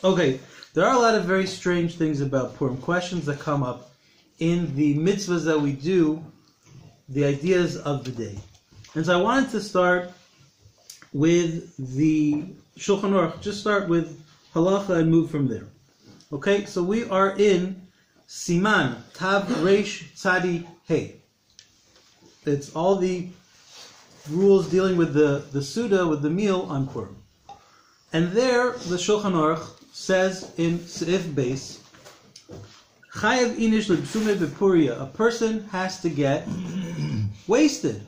Okay, there are a lot of very strange things about Purim, questions that come up in the mitzvahs that we do, the ideas of the day. And so I wanted to start with the Shulchan Aruch, just start with halacha and move from there. Okay, so we are in Siman, Tav Reish Tzadi Hey. It's all the rules dealing with the Suda, with the meal on Purim. And there, the Shulchan Aruch says in Seif Beis, Chayav inish lebsume bepuria. A person has to get wasted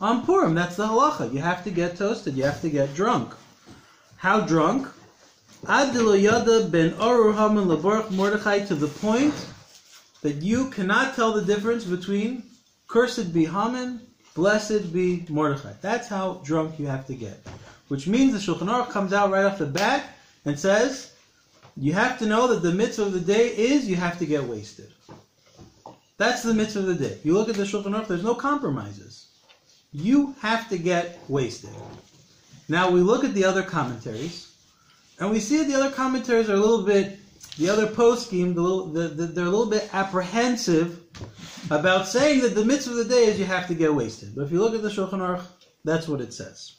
on Purim. That's the halacha. You have to get toasted. You have to get drunk. How drunk? Ad lo yada ben Arur Haman laborach Mordechai, to the point that you cannot tell the difference between cursed be Haman, blessed be Mordechai. That's how drunk you have to get. Which means the Shulchan Aruch comes out right off the bat and says, you have to know that the mitzvah of the day is you have to get wasted. That's the mitzvah of the day. You look at the Shulchan Aruch, there's no compromises. You have to get wasted. Now we look at the other commentaries, and we see that the other commentaries are a little bit, the other poskim, they're a little bit apprehensive about saying that the mitzvah of the day is you have to get wasted. But if you look at the Shulchan Aruch, that's what it says.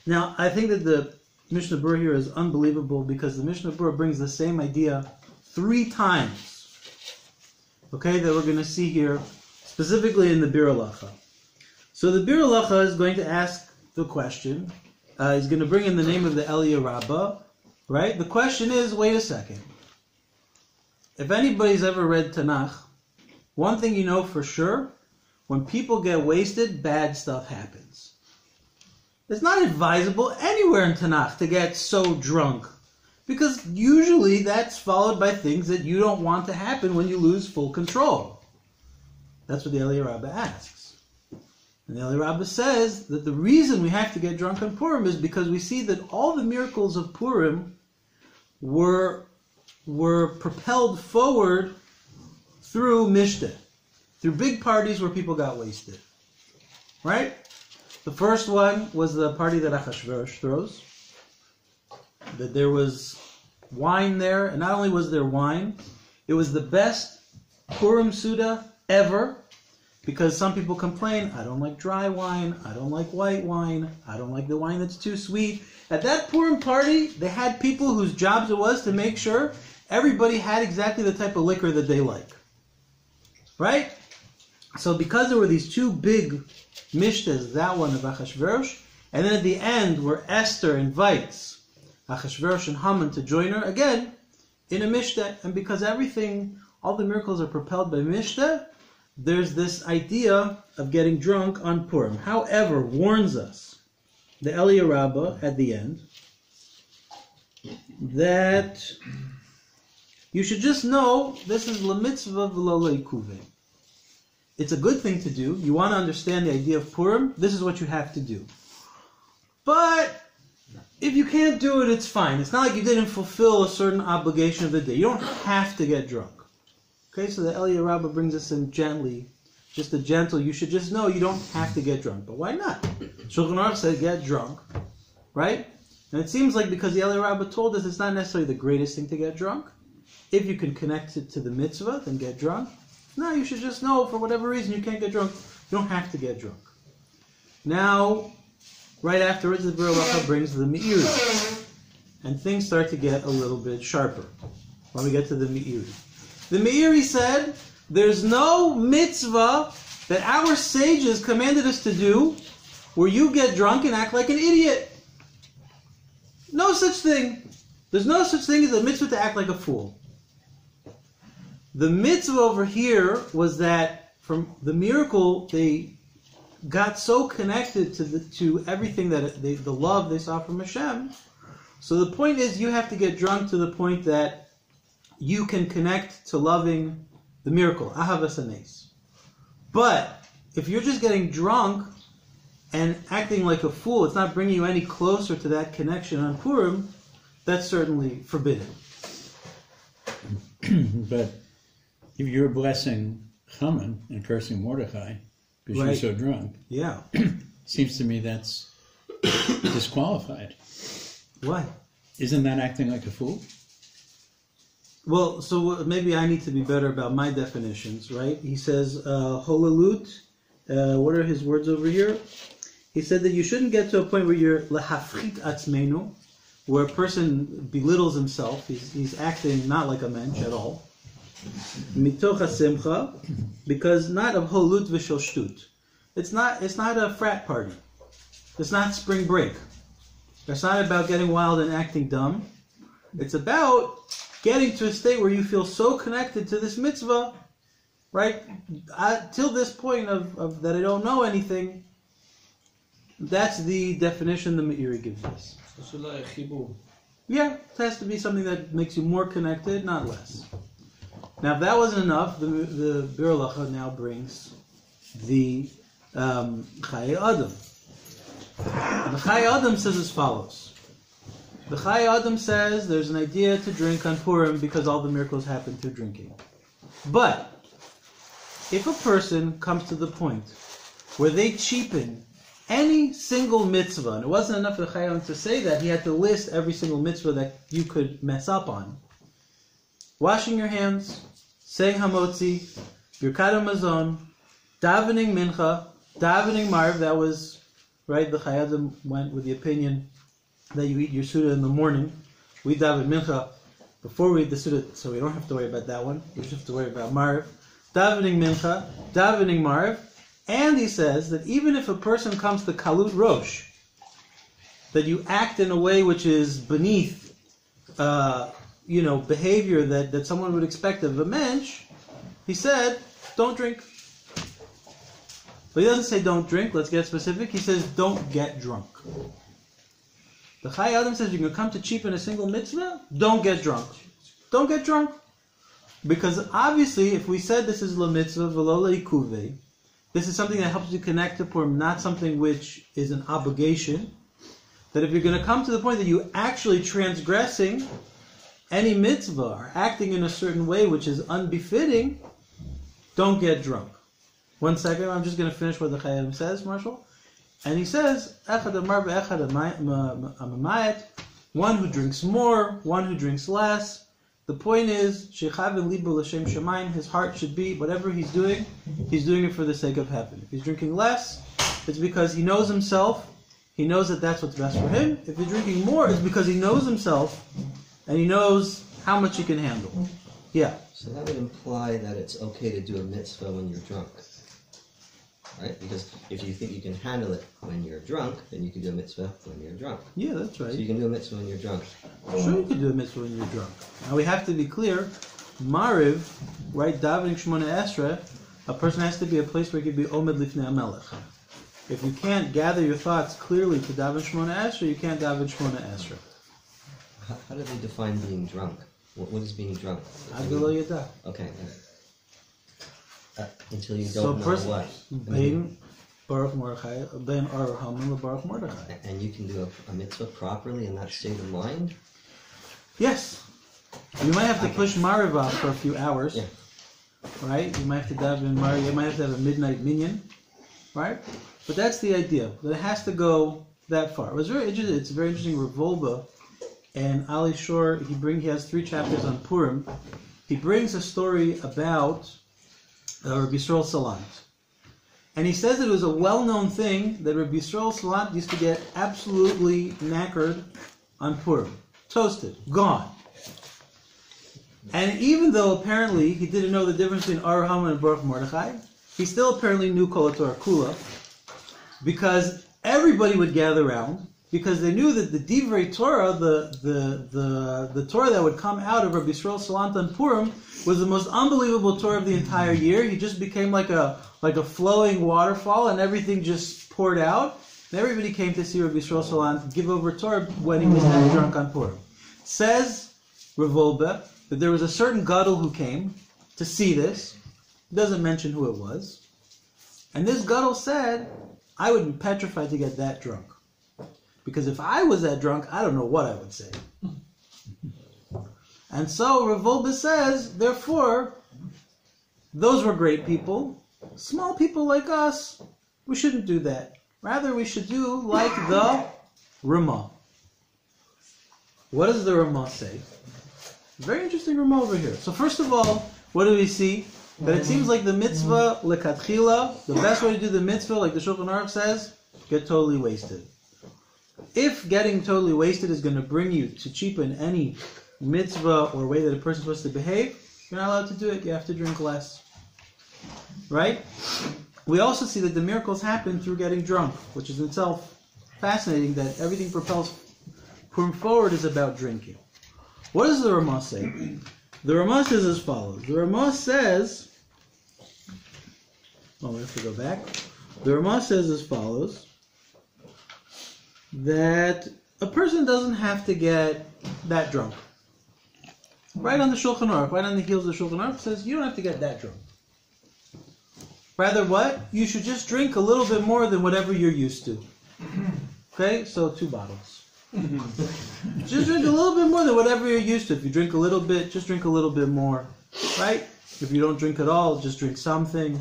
Now, I think that the Mishnah Berurah here is unbelievable because the Mishnah Berurah brings the same idea 3 times. Okay, that we're going to see here, specifically in the Bir Halacha. So the Bir Halacha is going to ask the question. He's going to bring in the name of the Eliyah Rabbah, right? The question is, wait a second. If anybody's ever read Tanakh, one thing you know for sure, when people get wasted, bad stuff happens. It's not advisable anywhere in Tanakh to get so drunk, because usually that's followed by things that you don't want to happen when you lose full control. That's what the Eliyah Rabbah asks. And the Eliyah Rabbah says that the reason we have to get drunk on Purim is because we see that all the miracles of Purim were propelled forward through Mishteh, through big parties where people got wasted. Right? The first one was the party that Achashverosh throws. That there was wine there, and not only was there wine, it was the best Purim Suda ever, because some people complain, I don't like dry wine, I don't like white wine, I don't like the wine that's too sweet. At that Purim party, they had people whose jobs it was to make sure everybody had exactly the type of liquor that they like. Right? So because there were these 2 big mishtas, that one of Achashverosh, and then at the end where Esther invites Achashverosh and Haman to join her, again, in a mishtah, and because everything, all the miracles are propelled by mishtah, there's this idea of getting drunk on Purim. However, warns us, the Eliyah Rabbah at the end, that you should just know this is lemitzvah v'lo leikuveh. It's a good thing to do. You want to understand the idea of Purim, this is what you have to do. But if you can't do it, it's fine. It's not like you didn't fulfill a certain obligation of the day. You don't have to get drunk. Okay, so the Eliyah Rabbah brings us in gently, just a gentle, you should just know you don't have to get drunk. But why not? Shulchan Aruch said get drunk, right? And it seems like because the Eliyah Rabbah told us it's not necessarily the greatest thing to get drunk. If you can connect it to the mitzvah, then get drunk. No, you should just know, for whatever reason, you can't get drunk. You don't have to get drunk. Now, right afterwards, the Bir Halacha brings the Meiri. And things start to get a little bit sharper when we get to the Meiri. The Meiri said, there's no mitzvah that our sages commanded us to do where you get drunk and act like an idiot. No such thing. There's no such thing as a mitzvah to act like a fool. The mitzvah over here was that from the miracle, they got so connected to everything that the love they saw from Hashem. So the point is, you have to get drunk to the point that you can connect to loving the miracle, ahavas hanes. But if you're just getting drunk and acting like a fool, it's not bringing you any closer to that connection on Purim, that's certainly forbidden. But if you're blessing Haman and cursing Mordechai because you're so drunk, yeah, seems to me that's disqualified. Why? Isn't that acting like a fool? Well, so maybe I need to be better about my definitions, right? He says, holalut, what are his words over here? He said that you shouldn't get to a point where you're lehafrit atzmenu, where a person belittles himself. He's acting not like a mensch at all. Mitoch hasimcha, because not of holut v'shel shtut. It's not a frat party. It's not spring break. It's not about getting wild and acting dumb. It's about getting to a state where you feel so connected to this mitzvah, right? Till this point of that I don't know anything. That's the definition the Meiri gives us. Yeah, it has to be something that makes you more connected, not less. Now, if that wasn't enough, the Bir Halacha now brings the Chayei Adam. The Chayei Adam says as follows. The Chayei Adam says there's an idea to drink on Purim because all the miracles happen through drinking. But if a person comes to the point where they cheapen any single mitzvah, and it wasn't enough for the Chayei Adam to say that, he had to list every single mitzvah that you could mess up on. Washing your hands, saying Hamotzi, Birkat HaMazon, davening Mincha, davening Marv, that was, right, the Chayei Adam went with the opinion that you eat your Suda in the morning. We daven Mincha before we eat the Suda, so we don't have to worry about that one. We just have to worry about Marv. Davening Mincha, davening Marv, and he says that even if a person comes to Kalut Rosh, that you act in a way which is beneath behavior that someone would expect of a mensch, he said, don't drink. But he doesn't say don't drink, let's get specific. He says don't get drunk. The Chayei Adam says you're going to come to cheapen a single mitzvah, don't get drunk. Don't get drunk. Because obviously, if we said this is la mitzvah, v'lo le'ikuvei, this is something that helps you connect to Purim, not something which is an obligation, that if you're going to come to the point that you're actually transgressing any mitzvah or acting in a certain way which is unbefitting, don't get drunk. 1 second, I'm just going to finish what the Chayei Adam says, Marshall. And he says, one who drinks more, one who drinks less. The point is, his heart should be, whatever he's doing it for the sake of heaven. If he's drinking less, it's because he knows himself, he knows that that's what's best for him. If he's drinking more, it's because he knows himself, and he knows how much he can handle. Yeah. So that would imply that it's okay to do a mitzvah when you're drunk. Right? Because if you think you can handle it when you're drunk, then you can do a mitzvah when you're drunk. Yeah, that's right. So you can do a mitzvah when you're drunk. Sure, you can do a mitzvah when you're drunk. Now we have to be clear. Mariv, right? Davening Shmona Esrei, a person has to be a place where he can be Omed Lifnei Amalek. If you can't gather your thoughts clearly to daven Shmona Esrei, you can't daven Shmona Esrei. How do they define being drunk? What is being drunk? Adelo Yada. Okay. Until you don't know what. Bein Baruch Mordechai, Bein Ar Haman Baruch Mordechai. And you can do a mitzvah properly in that state of mind? Yes. You might have to push Mariv off for a few hours. Yeah. Right? You might have to daven Mariv. You might have to have a midnight minyan. Right? But that's the idea. That it has to go that far. It was very interesting. It's very interesting. Revolba and Ali Shor, he has 3 chapters on Purim. He brings a story about Rabbi Yisrael Salant. And he says it was a well-known thing that Rabbi Yisrael Salant used to get absolutely knackered on Purim. Toasted. Gone. And even though apparently he didn't know the difference between Ar Haman and Baruch Mordechai, he still apparently knew Kol HaTorah Kula, because everybody would gather around, because they knew that the Divrei Torah, the Torah that would come out of Rabbi Yisrael Salant on Purim, was the most unbelievable Torah of the entire year. He just became like a flowing waterfall, and everything just poured out. And everybody came to see Rabbi Yisrael Salant give over Torah when he was half drunk on Purim. Says Revolba that there was a certain gadol who came to see this. He doesn't mention who it was. And this gadol said, I would be petrified to get that drunk. Because if I was that drunk, I don't know what I would say. And so Revolba says, therefore, those were great people. Small people like us, we shouldn't do that. Rather, we should do like the Ramah. What does the Ramah say? Very interesting Ramah over here. So first of all, what do we see? That it seems like the mitzvah, lekatchila, the best way to do the mitzvah, like the Shulchan Aruch says, get totally wasted. If getting totally wasted is going to bring you to cheapen any mitzvah or way that a person is supposed to behave, you're not allowed to do it. You have to drink less. Right? We also see that the miracles happen through getting drunk, which is in itself fascinating that everything propels Purim forward is about drinking. What does the Ramah say? The Ramah says as follows. The Ramah says... Oh, we have to go back. The Ramah says as follows. That a person doesn't have to get that drunk. Right on the Shulchan Aruch, right on the heels of the Shulchan Aruch, says you don't have to get that drunk. Rather what? You should just drink a little bit more than whatever you're used to. Okay? So 2 bottles. Just drink a little bit more than whatever you're used to. If you drink a little bit, just drink a little bit more. Right? If you don't drink at all, just drink something.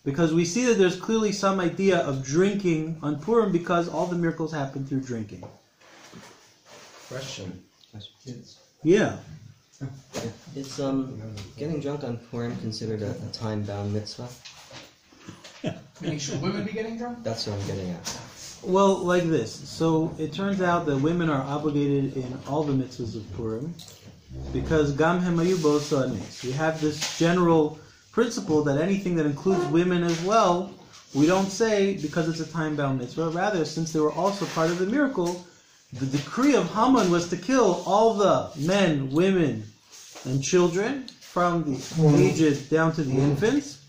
Because we see that there's clearly some idea of drinking on Purim because all the miracles happen through drinking. Question. Yeah. Is getting drunk on Purim considered a time-bound mitzvah? Meaning, should women be getting drunk? That's what I'm getting at. Well, like this. So it turns out that women are obligated in all the mitzvahs of Purim because Gam Hemayu Bo Sa'anis. We have this general principle that anything that includes women as well, we don't say because it's a time-bound mitzvah. Rather, since they were also part of the miracle, the decree of Haman was to kill all the men, women, and children from the aged down to the infants.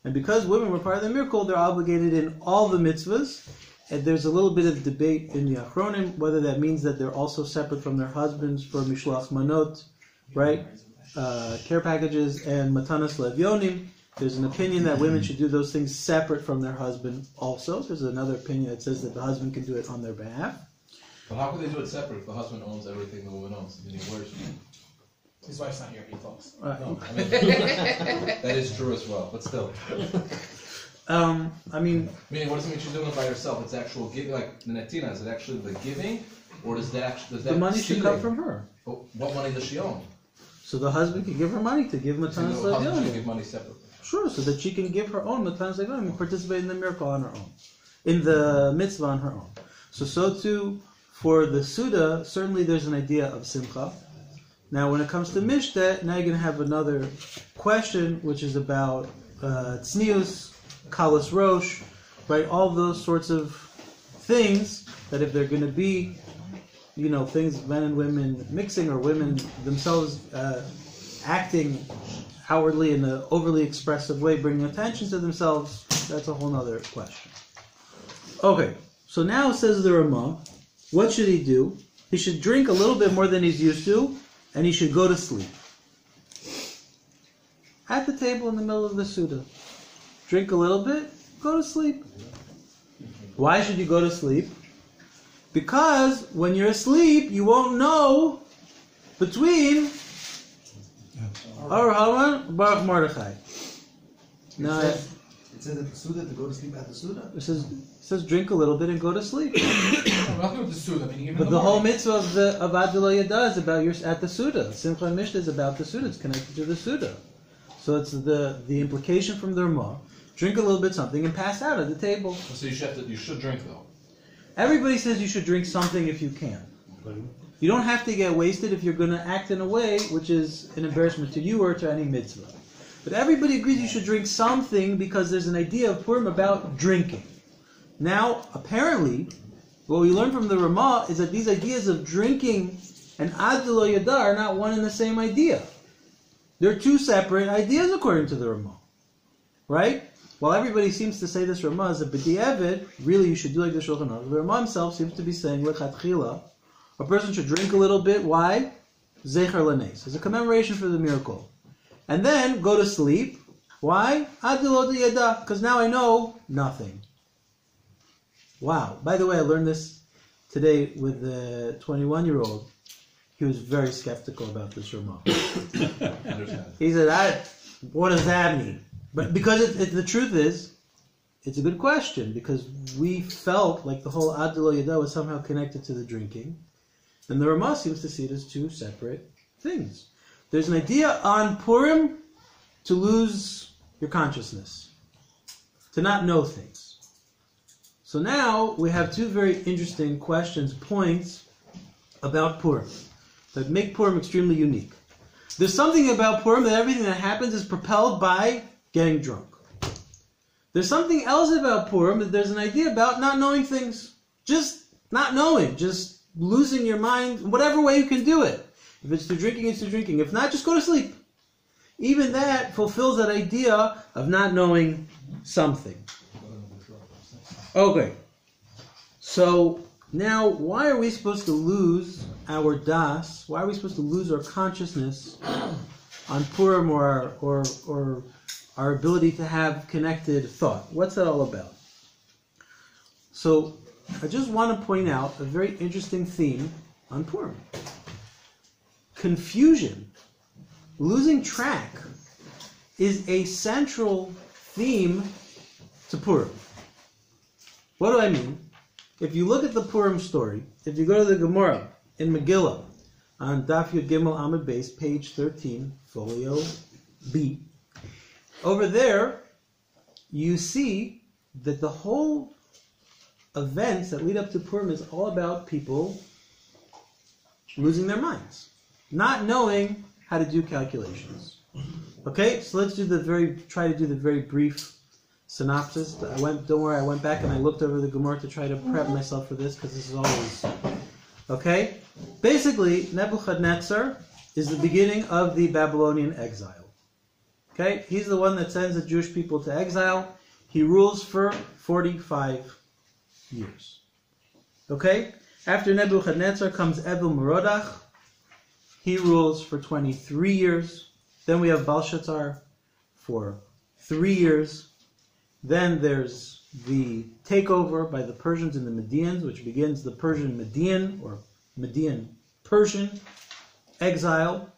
And because women were part of the miracle, they're obligated in all the mitzvahs. And there's a little bit of debate in the Achronim whether that means that they're also separate from their husbands for Mishloach Manot, right? Care packages and Matanas Levyonim. There's an opinion that women should do those things separate from their husband also. There's another opinion that says that the husband can do it on their behalf. But how could they do it separate if the husband owns everything the woman owns? I mean, where's His wife's not here, he folks. no, I mean, that is true as well, but still. I mean... Meaning, what does it mean she's doing it by herself? It's actual giving, like the Netina, is it actually the giving? Or does that the money should come from her. But what money does she own? So the husband can give her money to give Matanas So the husband should Levyonim. give money separately. Sure, so that she can give her own Matanas Levyonim and participate in the miracle on her own. In the mitzvah on her own. So too, for the Suda, certainly there's an idea of Simcha. Now when it comes to Mishtet, now you're going to have another question, which is about Tznius, Kalas Rosh, right? All those sorts of things that if they're going to be, you know, things men and women mixing or women themselves acting outwardly in an overly expressive way, bringing attention to themselves, that's a whole other question. Okay, so now says the Ramah, what should he do? He should drink a little bit more than he's used to, and he should go to sleep. At the table in the middle of the Suda. Drink a little bit, go to sleep. Why should you go to sleep? Because when you're asleep, you won't know between Ar Haman, Baruch Mordechai. Now, It says at the Suda to go to sleep at the Suda. it says drink a little bit and go to sleep. Nothing with the Suda, meaning even But the whole mitzvah of Adilo Yada is about at the Suda. Simcha and Mishnah is about the Suda. It's connected to the Suda. So it's the implication from the Ramah. Drink a little bit something and pass out at the table. So you should drink though. Everybody says you should drink something if you can. You don't have to get wasted if you're going to act in a way which is an embarrassment to you or to any mitzvah. But everybody agrees you should drink something because there's an idea of Purim about drinking. Now, apparently, what we learn from the Ramah is that these ideas of drinking and Adilo Yada are not one and the same idea. They're two separate ideas according to the Ramah. Right? While everybody seems to say this Ramah is a b'di'evid, really you should do like the Shulchan Aruch. The Ramah himself seems to be saying, lechatchila, a person should drink a little bit. Why? Zecher l'nes. As a commemoration for the miracle. And then go to sleep. Why? Adilo yada. Because now I know nothing. Wow. By the way, I learned this today with the 21-year-old. He was very skeptical about this Ramah. Understand. He said, what does that mean? But because the truth is, it's a good question, because we felt like the whole Adilo Yada was somehow connected to the drinking. And the Ramah seems to see it as two separate things. There's an idea on Purim to lose your consciousness, to not know things. So now we have two very interesting questions, points about Purim that make Purim extremely unique. There's something about Purim that everything that happens is propelled by getting drunk. There's something else about Purim that there's an idea about not knowing things. Just not knowing, just losing your mind, whatever way you can do it. If it's through drinking, it's through drinking. If not, just go to sleep. Even that fulfills that idea of not knowing something. Okay. So now, why are we supposed to lose our das? Why are we supposed to lose our consciousness on Purim or our ability to have connected thought? What's that all about? So I just want to point out a very interesting theme on Purim. Confusion, losing track, is a central theme to Purim. What do I mean? If you look at the Purim story, if you go to the Gemara in Megillah, on Daf Yud Gimel Amud Beis, page 13, folio B, over there, you see that the whole events that lead up to Purim is all about people losing their minds, not knowing how to do calculations. Okay, so let's try to do the very brief synopsis. Don't worry, I went back and I looked over the Gemara to try to prep myself for this, because this is always... Okay? Basically, Nebuchadnezzar is the beginning of the Babylonian exile. Okay? He's the one that sends the Jewish people to exile. He rules for 45 years. Okay? After Nebuchadnezzar comes Evil-Merodach. He rules for 23 years. Then we have Belshazzar for 3 years. Then there's the takeover by the Persians and the Medians, which begins the Persian-Median, or Median-Persian exile,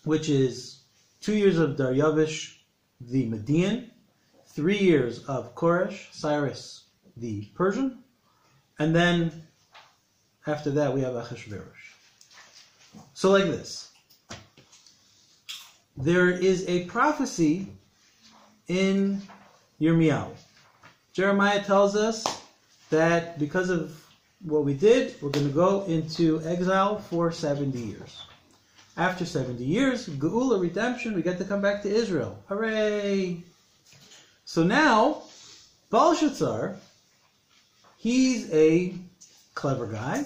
which is 2 years of Daryavish the Median, 3 years of Koresh, Cyrus the Persian, and then after that we have Achashverosh. So like this. There is a prophecy in Yirmiyahu. Jeremiah tells us that because of what we did, we're going to go into exile for 70 years. After 70 years, Geula, redemption, we get to come back to Israel. Hooray! So now, Belshazzar, he's a clever guy.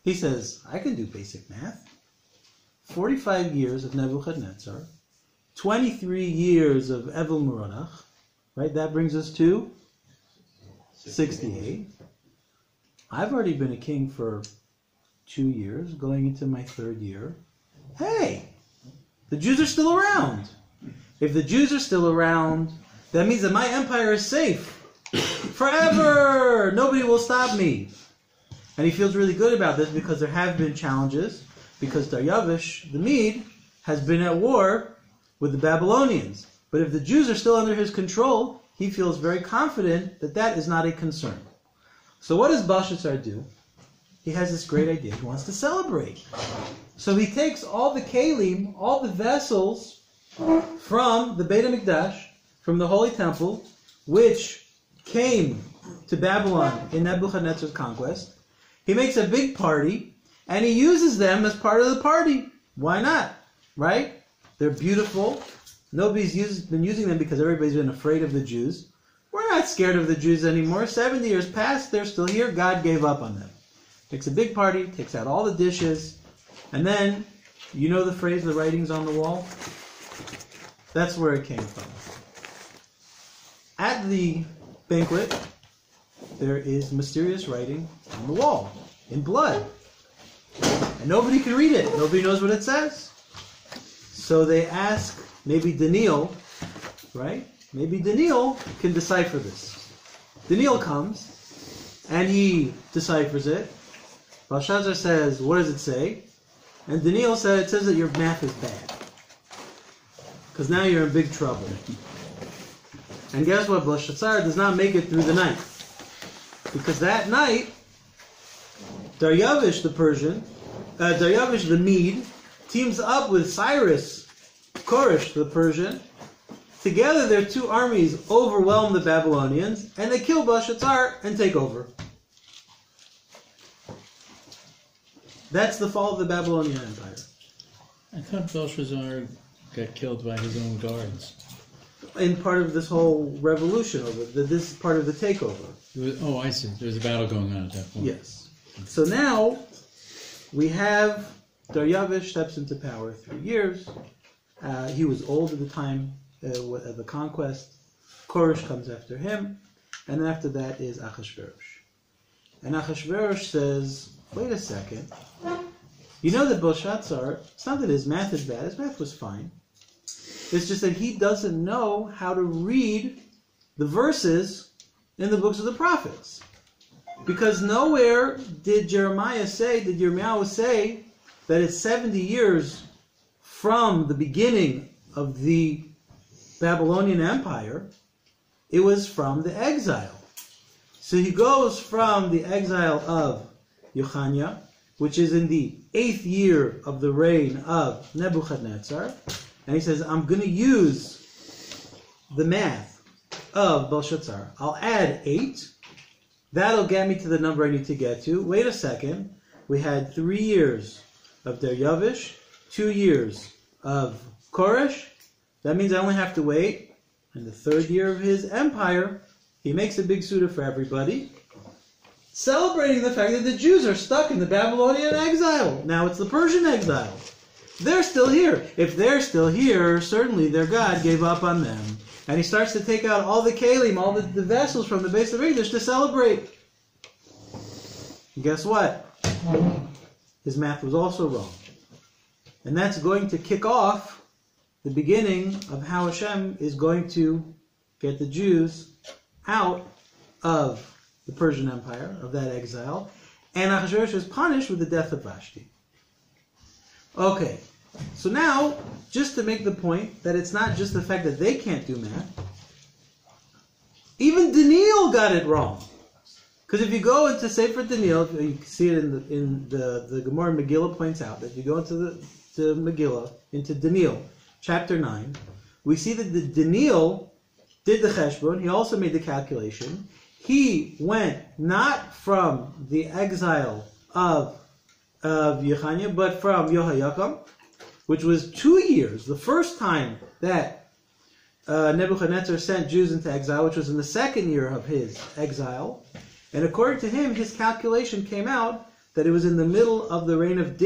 He says, I can do basic math. 45 years of Nebuchadnezzar, 23 years of Evil-Merodach, right? That brings us to 68. I've already been a king for 2 years, going into my 3rd year. Hey, the Jews are still around. If the Jews are still around, that means that my empire is safe forever. Nobody will stop me. And he feels really good about this because there have been challenges, because Daryavish, the Mede, has been at war with the Babylonians. But if the Jews are still under his control, he feels very confident that that is not a concern. So what does Belshazzar do? He has this great idea. He wants to celebrate. So he takes all the kelim, all the vessels from the Beit HaMikdash, from the Holy Temple, which came to Babylon in Nebuchadnezzar's conquest. He makes a big party, and he uses them as part of the party. Why not? Right? They're beautiful. Nobody's been using them because everybody's been afraid of the Jews. We're not scared of the Jews anymore. 70 years passed, they're still here. God gave up on them. Makes a big party, takes out all the dishes, and then, you know the phrase, the writing's on the wall? That's where it came from. At the banquet, there is mysterious writing on the wall, in blood. And nobody can read it. Nobody knows what it says. So they ask, maybe Daniel, right? Maybe Daniel can decipher this. Daniel comes, and he deciphers it. Belshazzar says, what does it say? And Daniel said, it says that your math is bad. Because now you're in big trouble. And guess what? Belshazzar does not make it through the night. Because that night, Daryavish the Persian Daryavish the Mede teams up with Cyrus Koresh the Persian. Together their two armies overwhelm the Babylonians, and they kill Belshazzar and take over. That's the fall of the Babylonian Empire. I thought Belshazzar got killed by his own guards. In part of this whole revolution over this is part of the takeover. Oh, I see. There was a battle going on at that point. Yes. So now we have Daryavish steps into power 3 years. He was old at the time of the conquest. Koresh comes after him, and after that is Achashverosh. And Achashverosh says, "Wait a second. You know that Belshazzar, it's not that his math is bad. His math was fine. It's just that he doesn't know how to read the verses in the books of the prophets. Because nowhere did Yirmiyahu say that it's 70 years from the beginning of the Babylonian Empire. It was from the exile. So he goes from the exile of Yochania, which is in the 8th year of the reign of Nebuchadnezzar, and he says, I'm going to use the math of Belshazzar. I'll add 8. That'll get me to the number I need to get to. Wait a second. We had 3 years of Daryavish, 2 years of Koresh. That means I only have to wait. In the 3rd year of his empire, he makes a big Suda for everybody, celebrating the fact that the Jews are stuck in the Babylonian exile. Now it's the Persian exile. They're still here. If they're still here, certainly their God gave up on them. And he starts to take out all the kalim, all the vessels from the base of English to celebrate. And guess what? His math was also wrong. And that's going to kick off the beginning of how Hashem is going to get the Jews out of the Persian Empire, of that exile. And Achashverosh is punished with the death of Vashti. Okay, so now, just to make the point that it's not just the fact that they can't do math, even Daniel got it wrong. Because if you go into Sefer Daniel, you can see it in the Gemara Megillah points out, that if you go into Megillah, into Daniel, chapter 9, we see that the Daniel did the cheshbon, he also made the calculation. He went not from the exile of Yechaniah, but from Yehoiakim, which was 2 years, the first time that Nebuchadnezzar sent Jews into exile, which was in the 2nd year of his exile. And according to him, his calculation came out that it was in the middle of the reign of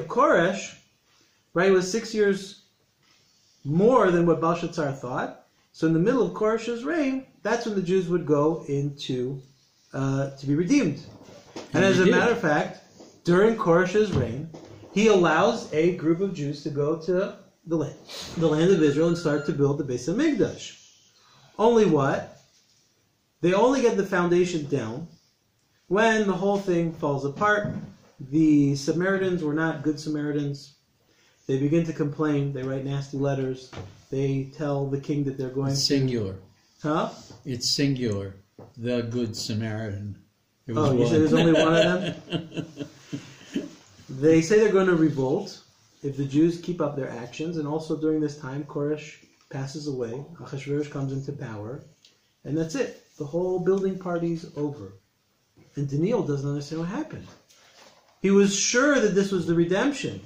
Koresh, right? It was 6 years more than what Belshazzar thought. So in the middle of Koresh's reign, that's when the Jews would go into to be redeemed. And as a matter of fact, during Koresh's reign, he allows a group of Jews to go to the land of Israel and start to build the Beis Hamikdash. Only what? They only get the foundation down when the whole thing falls apart. The Samaritans were not good Samaritans. They begin to complain. They write nasty letters. They tell the king that they're going It's singular. Huh? It's singular. The Good Samaritan. There was Oh, you one. said there's only one of them? They say they're going to revolt if the Jews keep up their actions. And also during this time, Koresh passes away. Achashverosh comes into power. And that's it. The whole building party's over. And Daniel doesn't understand what happened. He was sure that this was the redemption.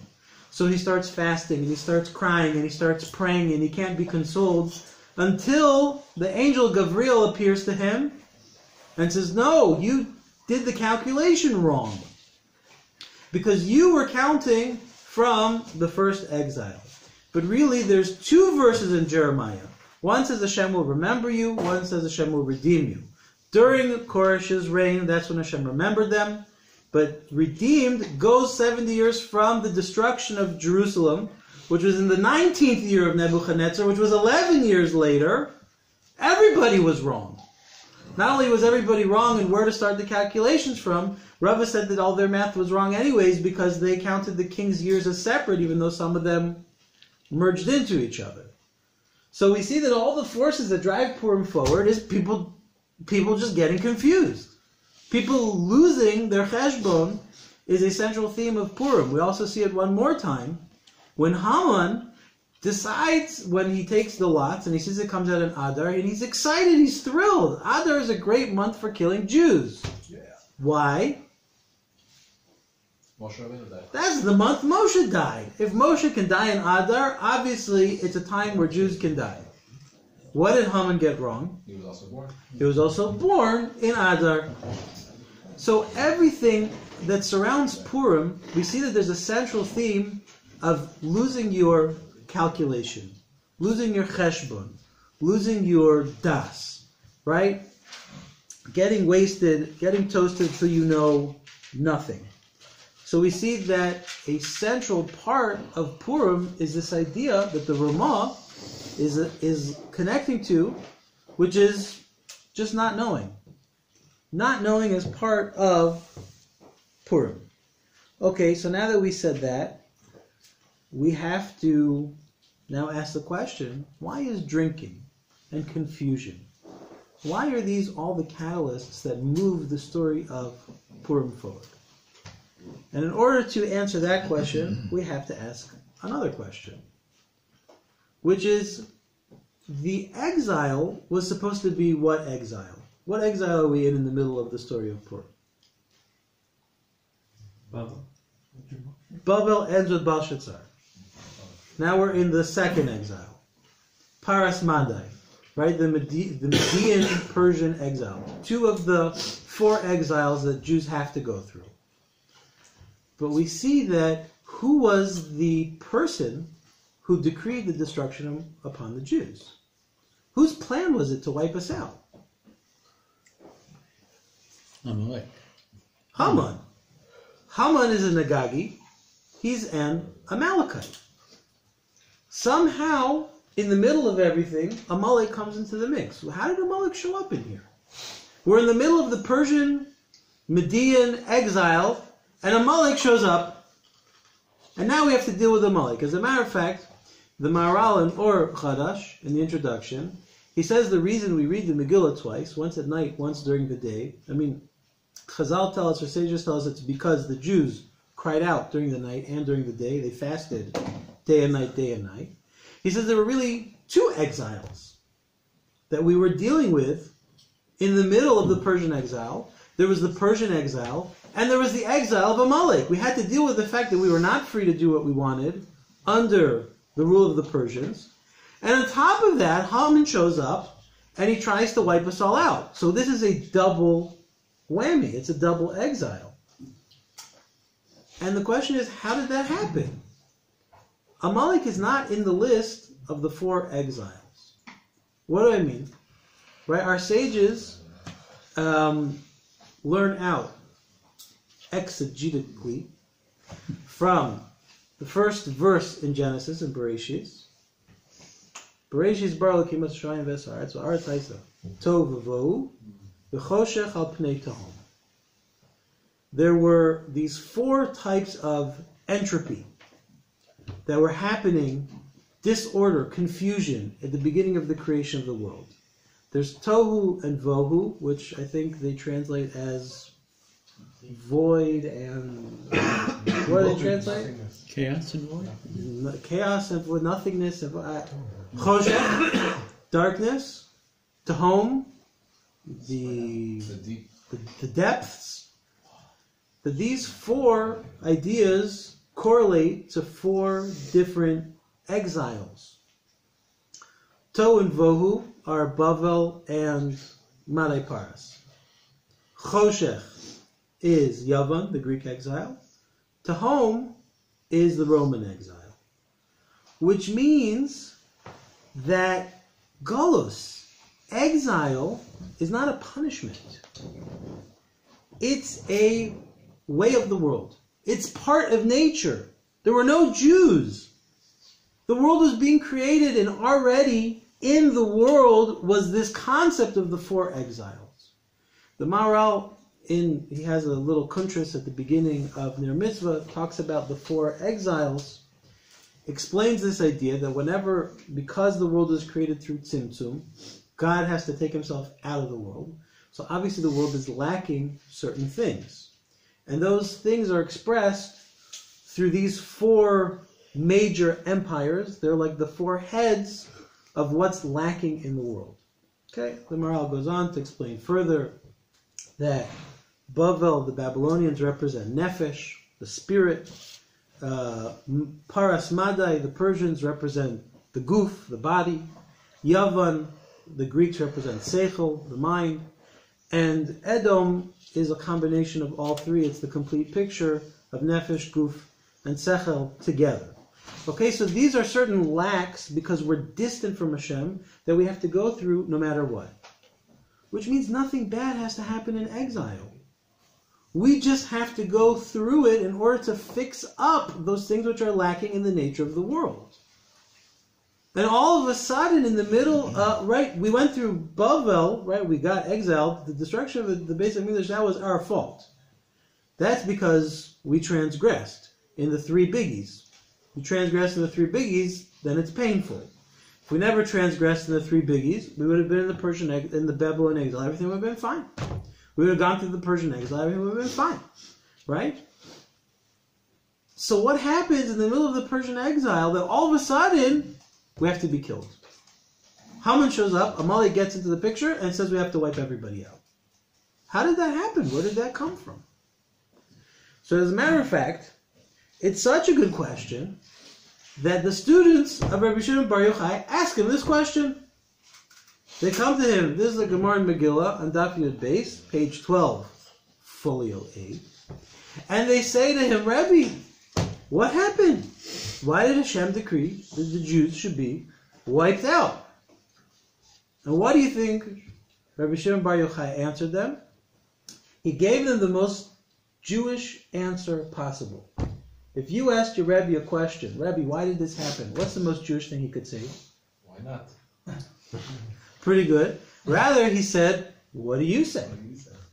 So he starts fasting, and he starts crying, and he starts praying, and he can't be consoled until the angel Gabriel appears to him and says, no, you did the calculation wrong. Because you were counting from the first exile. But really, there's 2 verses in Jeremiah. One says Hashem will remember you, one says Hashem will redeem you. During Koresh's reign, that's when Hashem remembered them. But redeemed goes 70 years from the destruction of Jerusalem, which was in the 19th year of Nebuchadnezzar, which was 11 years later. Everybody was wrong. Not only was everybody wrong in where to start the calculations from, Rava said that all their math was wrong anyways because they counted the king's years as separate, even though some of them merged into each other. So we see that all the forces that drive Purim forward is people just getting confused. People losing their cheshbon is a central theme of Purim. We also see it one more time when Haman decides, when he takes the lots and he sees it comes out in Adar, and he's excited, he's thrilled. Adar is a great month for killing Jews. Yeah. Why? Moshe Rabbeinu died. That's the month Moshe died. If Moshe can die in Adar, obviously it's a time where Jews can die. What did Haman get wrong? He was also born. He was also born in Adar. So everything that surrounds Purim, we see that there's a central theme of losing your calculation, losing your cheshbon, losing your das, right? Getting wasted, getting toasted so you know nothing. So we see that a central part of Purim is this idea that the Ramah is connecting to, which is just not knowing. Not knowing is part of Purim. Okay, so now that we said that, we have to now ask the question, why is drinking and confusion, why are these all the catalysts that move the story of Purim forward? And in order to answer that question, we have to ask another question, which is, the exile was supposed to be what exile? What exile are we in the middle of the story of Purim? Babel ends with Belshazzar. Now we're in the second exile. Paras Madai, right? The Median Persian exile. 2 of the 4 exiles that Jews have to go through. But we see that who was the person who decreed the destruction upon the Jews? Whose plan was it to wipe us out? Amalek. Haman. Haman is a Nagagi. He's an Amalekite. Somehow, in the middle of everything, Amalek comes into the mix. How did Amalek show up in here? We're in the middle of the Persian, Median exile, and Amalek shows up. And now we have to deal with Amalek. As a matter of fact, the Maharal in Or Chadash, in the introduction, he says the reason we read the Megillah twice, once at night, once during the day, Chazal tell us, or sages tell us, it's because the Jews cried out during the night and during the day. They fasted day and night, day and night. He says there were really 2 exiles that we were dealing with in the middle of the Persian exile. There was the Persian exile, and there was the exile of Amalek. We had to deal with the fact that we were not free to do what we wanted under the rule of the Persians. And on top of that, Haman shows up, and he tries to wipe us all out. So this is a double whammy. It's a double exile. And the question is, how did that happen? Amalek is not in the list of the 4 exiles. What do I mean? Right? Our sages learn out exegetically from the first verse in Genesis in Bereshis. Bereshis bar Elokim Mitzrayim v'Haaretz v'Haaretz Haisa Tov v'Vohu v'Choshech al pnei Tehom. There were these 4 types of entropy that were happening, disorder, confusion, at the beginning of the creation of the world. There's Tohu and Vohu, which I think they translate as void and... what do they translate? Chaos and void? Chaos and void, nothingness. And Choshech, darkness. Tehom, the depths. That these 4 ideas correlate to 4 different exiles. Tohu and Vohu are Bavel and Madai Paras. Choshech is Yavan, the Greek exile. Tehom is the Roman exile. Which means that Golus, exile, is not a punishment. It's a way of the world. It's part of nature. There were no Jews. The world was being created, and already in the world was this concept of the 4 exiles. The Maharal, he has a little kuntras at the beginning of Ner Mitzvah, talks about the 4 exiles, explains this idea that because the world was created through Tzimtzum, God has to take himself out of the world. So obviously the world is lacking certain things. And those things are expressed through these four major empires. They're like the four heads of what's lacking in the world. Okay, the Maharal goes on to explain further that Bavel, the Babylonians, represent Nefesh, the spirit. Paras Madai, the Persians, represent the Guf, the body. Yavan, the Greeks, represent Seichel, the mind. And Edom is a combination of all three. It's the complete picture of Nefesh, Guf, and Seichel together. Okay, so these are certain lacks because we're distant from Hashem that we have to go through no matter what. Which means nothing bad has to happen in exile. We just have to go through it in order to fix up those things which are lacking in the nature of the world. And all of a sudden, in the middle, we went through Bavel, right? We got exiled. The destruction of the base of English, that was our fault. That's because we transgressed in the three biggies. We transgressed in the three biggies, then it's painful. If we never transgressed in the three biggies, we would have been in the Babylonian exile. Everything would have been fine. We would have gone through the Persian exile. Everything would have been fine, right? So what happens in the middle of the Persian exile that all of a sudden we have to be killed? Haman shows up, Amalek gets into the picture and says we have to wipe everybody out. How did that happen? Where did that come from? So as a matter of fact, it's such a good question that the students of Rabbi Shimon Bar Yochai ask him this question. They come to him. This is the Gemara in Megillah on Daf Yud Beis, page 12, folio 8. And they say to him, Rabbi, what happened? Why did Hashem decree that the Jews should be wiped out? And what do you think Rabbi Shimon Bar Yochai answered them? He gave them the most Jewish answer possible. If you asked your Rabbi a question, Rabbi, why did this happen? What's the most Jewish thing he could say? Why not? Pretty good. Rather, he said, what do you say?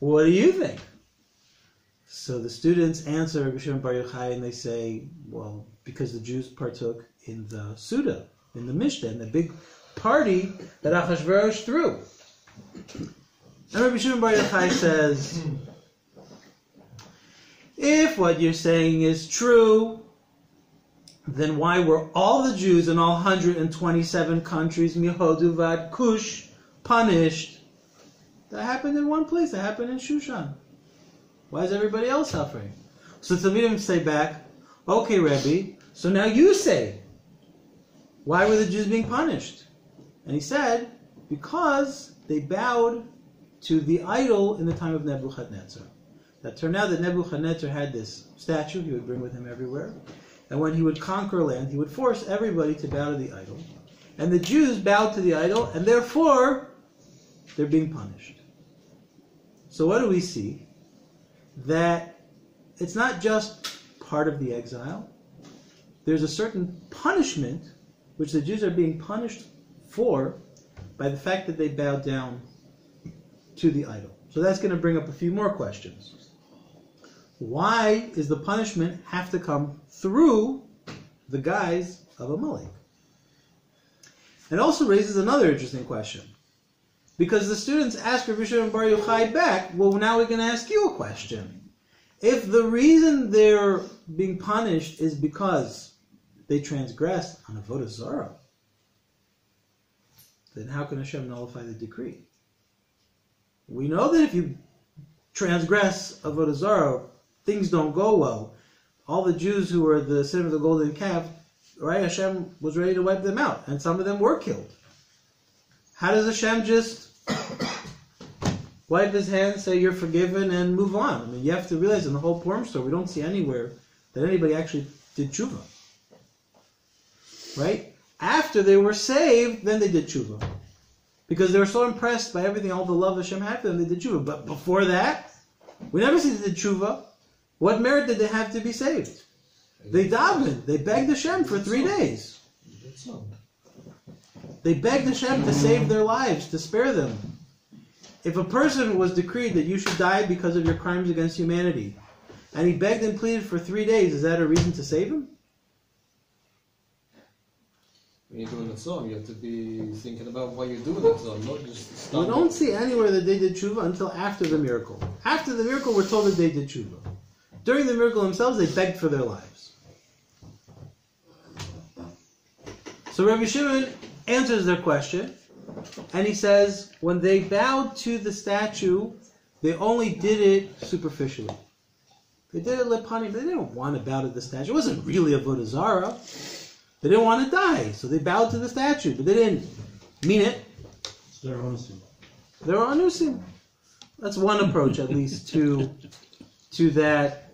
What do you think? So the students answer Rabbi Shimon Bar Yochai and they say, well, because the Jews partook in the Suda, in the Mishnah, in the big party that Achashverosh threw. And Rabbi Shimon Bar Yochai says, if what you're saying is true, then why were all the Jews in all 127 countries, Mihodu Vad Kush, punished? That happened in one place. That happened in Shushan. Why is everybody else suffering? So Talmidim say back, okay, Rebbe, so now you say, why were the Jews being punished? And he said, because they bowed to the idol in the time of Nebuchadnezzar. That turned out that Nebuchadnezzar had this statue he would bring with him everywhere. And when he would conquer land, he would force everybody to bow to the idol. And the Jews bowed to the idol, and therefore, they're being punished. So what do we see? That it's not just part of the exile. There's a certain punishment which the Jews are being punished for by the fact that they bowed down to the idol. So that's going to bring up a few more questions. Why does the punishment have to come through the guise of Amalek? It also raises another interesting question. Because the students ask Rabbi Shimon Bar Yochai back, well, now we're going to ask you a question. If the reason they're being punished is because they transgressed on Avodah Zarah, then how can Hashem nullify the decree? We know that if you transgress Avodah Zarah, things don't go well. All the Jews who were the sin of the golden calf, right? Hashem was ready to wipe them out, and some of them were killed. How does Hashem just wipe his hands, say you're forgiven, and move on? I mean, you have to realize in the whole Purim story, we don't see anywhere that anybody actually did tshuva. Right? After they were saved, then they did tshuva. Because they were so impressed by everything, all the love Hashem had for them, they did tshuva. But before that, we never see they did tshuva. What merit did they have to be saved? They davened. They begged Hashem for 3 days. They begged Hashem to save their lives, to spare them. If a person was decreed that you should die because of your crimes against humanity, and he begged and pleaded for 3 days, is that a reason to save him? when you're doing the tzom, you have to be thinking about what you're doing the tzom, not just We stop. don't see anywhere that they did tshuva until after the miracle. After the miracle, we're told that they did tshuva. During the miracle themselves, they begged for their lives. So Rabbi Shimon answers their question, and he says, when they bowed to the statue, they only did it superficially. They did it lepanim. They didn't want to bow to the statue. It wasn't really a avodah zarah. They didn't want to die, so they bowed to the statue, but they didn't mean it. They're anusim. They were anusim. That's one approach, at least, to that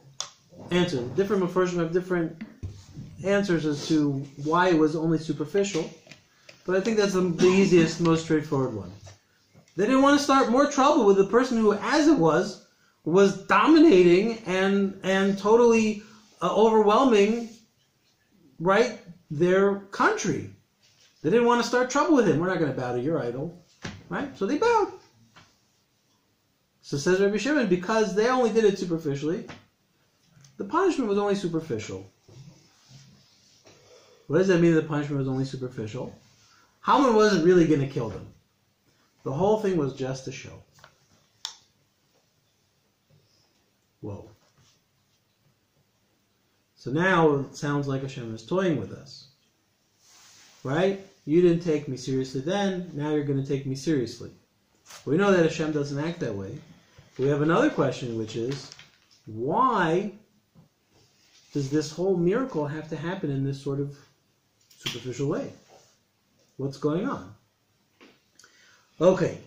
answer. Different Mepharshim have different answers as to why it was only superficial, but I think that's the easiest, most straightforward one. They didn't want to start more trouble with the person who, as it was dominating and totally overwhelming, right, their country. They didn't want to start trouble with him. We're not going to bow to your idol, right? So they bowed. So says Rabbi Shimon, because they only did it superficially, the punishment was only superficial. What does that mean that the punishment was only superficial? Haman wasn't really going to kill them. The whole thing was just a show. Whoa. So now it sounds like Hashem is toying with us. Right? You didn't take me seriously then, now you're going to take me seriously. We know that Hashem doesn't act that way. We have another question, which is, why does this whole miracle have to happen in this sort of superficial way? What's going on? Okay.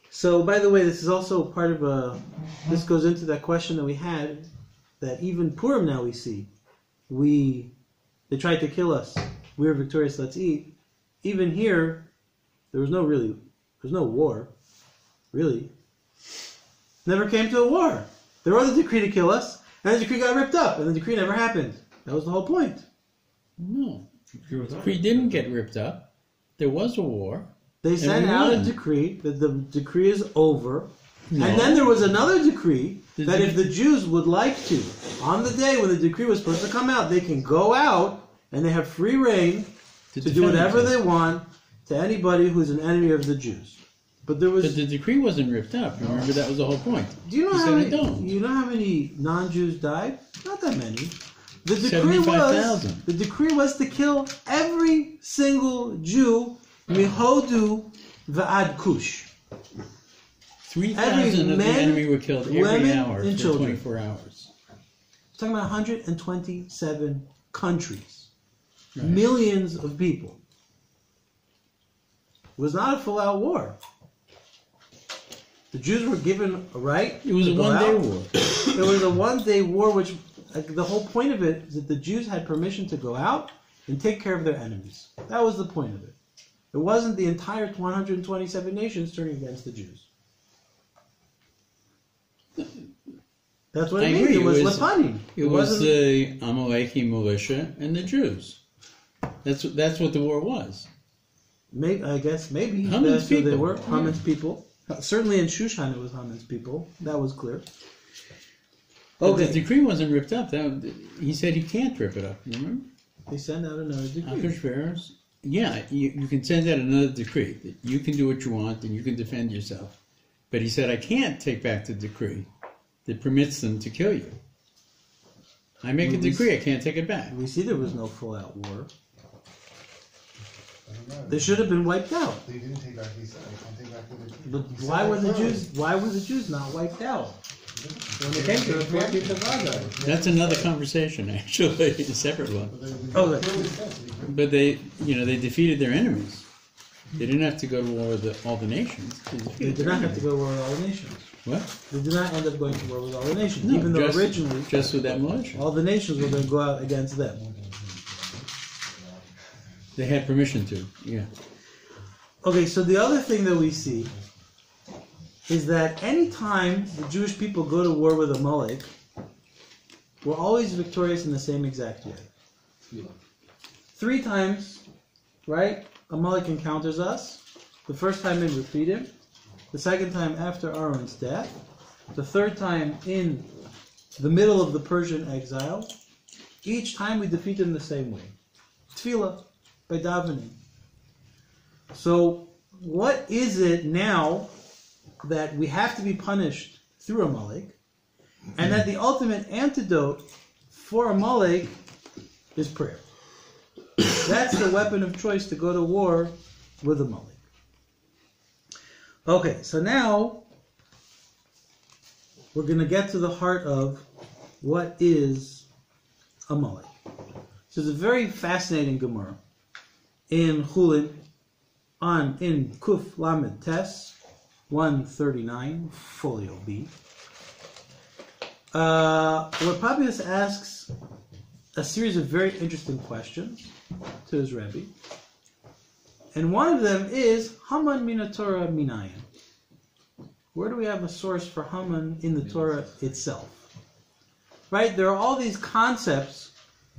So, by the way, this is also part of this goes into that question that we had, that even Purim now we see, they tried to kill us. We were victorious, let's eat. Even here, there's no war, really. Never came to a war. There was a decree to kill us, and the decree got ripped up, and the decree never happened. That was the whole point. No, the decree didn't get ripped up. There was a war. They sent out a decree that the decree is over. No. And then there was another decree that if the Jews would like to, on the day when the decree was supposed to come out, they can go out and they have free reign to do whatever they want to anybody who's an enemy of the Jews. But the decree wasn't ripped up. Remember, that was the whole point. Do you know how many non-Jews died? Not that many. The decree was to kill every single Jew, mihodu v'ad kush. 3,000 of the enemy were killed every hour for 24 hours. We're talking about 127 countries. Right. Millions of people. It was not a full-out war. The Jews were given a right. It was a one-day war. It was a one-day war, which the whole point of it is that the Jews had permission to go out and take care of their enemies. That was the point of it. It wasn't the entire 127 nations turning against the Jews. That's what it means. It was Lepanim. It was the Amaleki militia and the Jews. That's what the war was. I guess maybe. Haman's people. They were Haman's people. Certainly in Shushan it was Haman's people. That was clear. But the decree wasn't ripped up. He said he can't rip it up. Remember? They sent out another decree. Yeah, you can send out another decree that you can do what you want and you can defend yourself. But he said, I can't take back the decree that permits them to kill you. I make a decree, I can't take it back. We see there was no full-out war. They should have been wiped out. They didn't take back. He said, "I can't take back the decree." But why were the Jews not wiped out? When they came to the 14th of Adar. That's another conversation, actually, a separate one. But they defeated their enemies. They didn't have to go to war with all the nations. They did not have to go to war with all the nations. What? They did not end up going to war with all the nations, no, even though originally just with that militia. All the nations were going to go out against them. They had permission to, yeah. Okay, so the other thing that we see is that any time the Jewish people go to war with Amalek, we're always victorious in the same exact way. 3 times, right? Amalek encounters us. The first time in, we defeat him. The second time after Aaron's death. The third time in the middle of the Persian exile. Each time we defeat him the same way. Tefillah. by davening. So what is it now that we have to be punished through Amalek, and that the ultimate antidote for Amalek is prayer? That's the weapon of choice to go to war with Amalek. Okay, so now we're going to get to the heart of what is Amalek. So it's a very fascinating Gemara in Chulin, in Kuf Lamed Tes 139, folio B, where Papias asks a series of very interesting questions to his Rebbe. And one of them is, Haman mina Torah minayin. Where do we have a source for Haman in the Torah itself? Right? There are all these concepts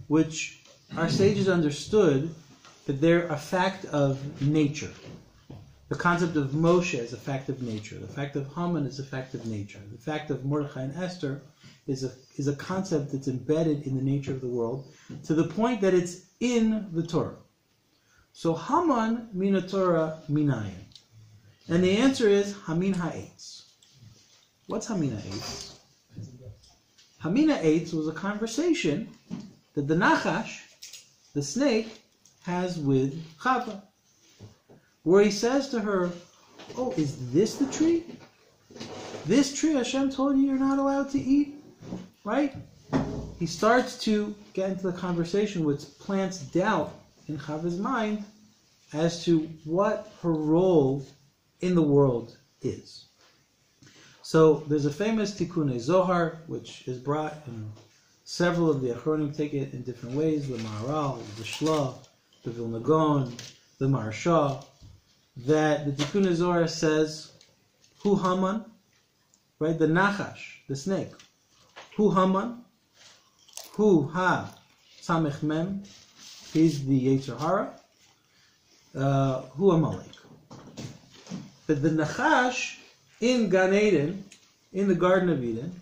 which our sages understood that they're a fact of nature. The concept of Moshe is a fact of nature. The fact of Haman is a fact of nature. The fact of Mordechai and Esther is a concept that's embedded in the nature of the world to the point that it's in the Torah. So Haman mina Torah minayin. And the answer is Hamin ha'etz. What's Hamin ha'etz? Hamin ha'etz was a conversation that the Nachash, the snake, has with Chava, where he says to her, oh, is this the tree? This tree Hashem told you you're not allowed to eat? Right? He starts to get into the conversation which plants doubt in Chava's mind as to what her role in the world is. So there's a famous Tikkun Zohar, which is brought in several of the Achronim, take it in different ways, the Maharal, the Shla, the Vilna Gaon, the Maharsha, that the Tikkun Zohar says, Hu Haman, right, the Nachash, the snake, Hu Haman, Hu Ha Samech Mem, he's the Yetzer Hara, Hu Amalek. But the Nachash in Gan Eden, in the Garden of Eden,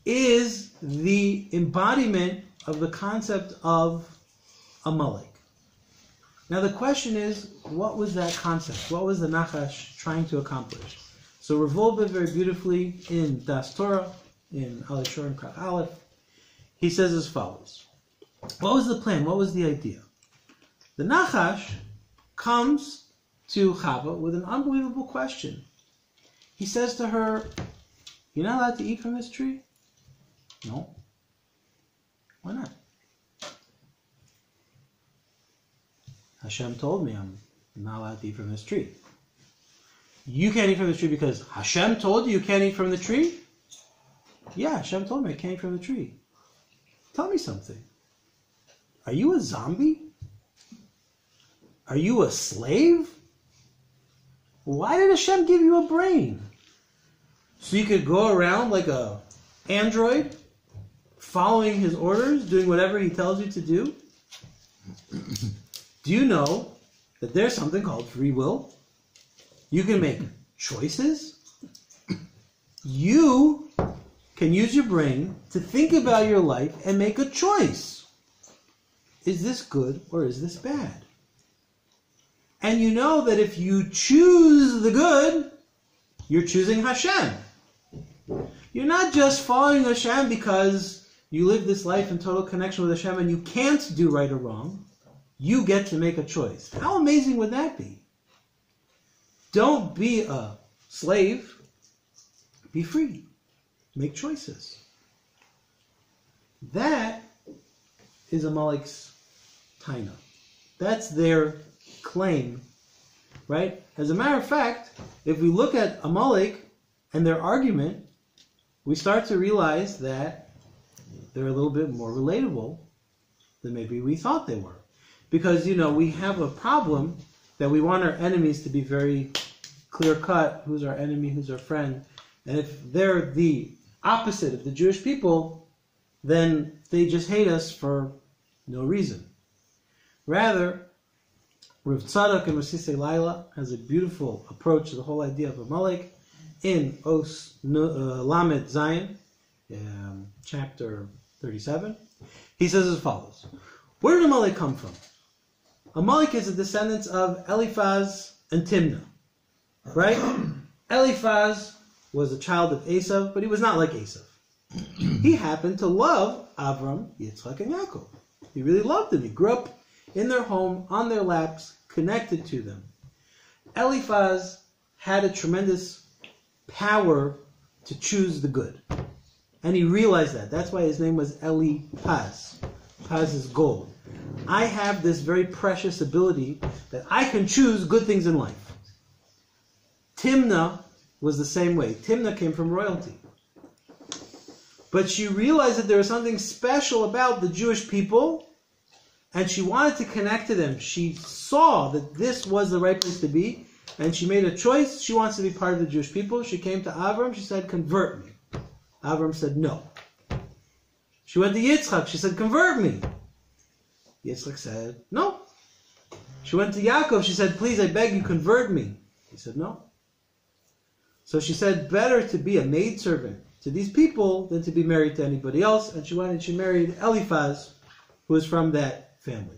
is the embodiment of the concept of Amalek. Now the question is, what was that concept? What was the Nachash trying to accomplish? So Rav Wolbe very beautifully in Das Torah, in Alei Shor and Krach Aleph, he says as follows. What was the plan? What was the idea? The Nachash comes to Chava with an unbelievable question. He says to her, you're not allowed to eat from this tree? No. Why not? Hashem told me I'm not allowed to eat from this tree. You can't eat from the tree because Hashem told you can't eat from the tree? Yeah, Hashem told me I can't eat from the tree. Tell me something. Are you a zombie? Are you a slave? Why did Hashem give you a brain? So you could go around like a android, following his orders, doing whatever he tells you to do? Do you know that there's something called free will? You can make choices. You can use your brain to think about your life and make a choice. Is this good or is this bad? And you know that if you choose the good, you're choosing Hashem. You're not just following Hashem because you live this life in total connection with Hashem and you can't do right or wrong. You get to make a choice. How amazing would that be? Don't be a slave. Be free. Make choices. That is Amalek's taina. That's their claim, right? As a matter of fact, if we look at Amalek and their argument, we start to realize that they're a little bit more relatable than maybe we thought they were. Because, we have a problem that we want our enemies to be very clear-cut, who's our enemy, who's our friend. And if they're the opposite of the Jewish people, then they just hate us for no reason. Rather, Rav Tzadok and Masisei Laila has a beautiful approach to the whole idea of Amalek in Os Lamed Zayin, chapter 37. He says as follows. Where did Amalek come from? Amalek is a descendant of Eliphaz and Timnah, right? Eliphaz was a child of Esau, but he was not like Esau. He happened to love Avram, Yitzchak, and Yaakov. He really loved them. He grew up in their home, on their laps, connected to them. Eliphaz had a tremendous power to choose the good. And he realized that. That's why his name was Eliphaz. Paz is gold. I have this very precious ability that I can choose good things in life. Timnah was the same way. Timnah came from royalty. But she realized that there was something special about the Jewish people, and she wanted to connect to them. She saw that this was the right place to be, and she made a choice. She wants to be part of the Jewish people. She came to Avram. She said, convert me. Avram said, no. She went to Yitzchak. She said, convert me. Yitzchak said, no. She went to Yaakov. She said, please, I beg you, convert me. He said, no. So she said, better to be a maidservant to these people than to be married to anybody else. And she went and she married Eliphaz, who was from that family.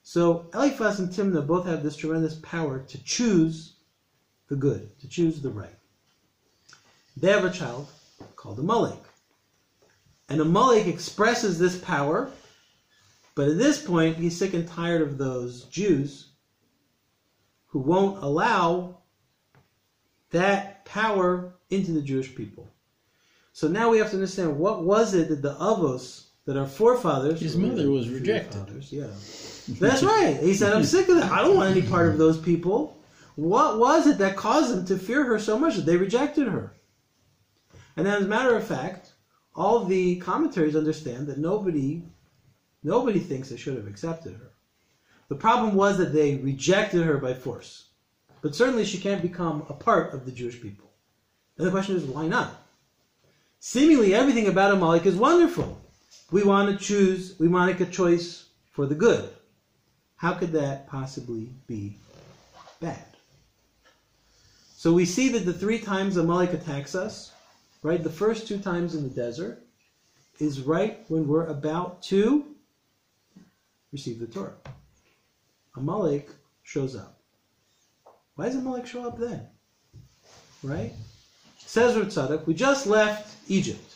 So Eliphaz and Timnah both have this tremendous power to choose the good, to choose the right. They have a child called Amalek. And Amalek expresses this power, but at this point he's sick and tired of those Jews who won't allow that power into the Jewish people. So now we have to understand, what was it that the Avos, that our forefathers... His mother was rejected. Yeah. That's right. He said, I'm sick of that. I don't want any part of those people. What was it that caused them to fear her so much that they rejected her? And then, as a matter of fact, all the commentaries understand that nobody thinks they should have accepted her. The problem was that they rejected her by force. But certainly she can't become a part of the Jewish people. And the question is, why not? Seemingly everything about Amalek is wonderful. We want to make a choice for the good. How could that possibly be bad? So we see that the 3 times Amalek attacks us, right? The first 2 times in the desert is right when we're about to receive the Torah. Amalek shows up. Why does Amalek show up then? Right? Says Rav Tzadok, we just left Egypt.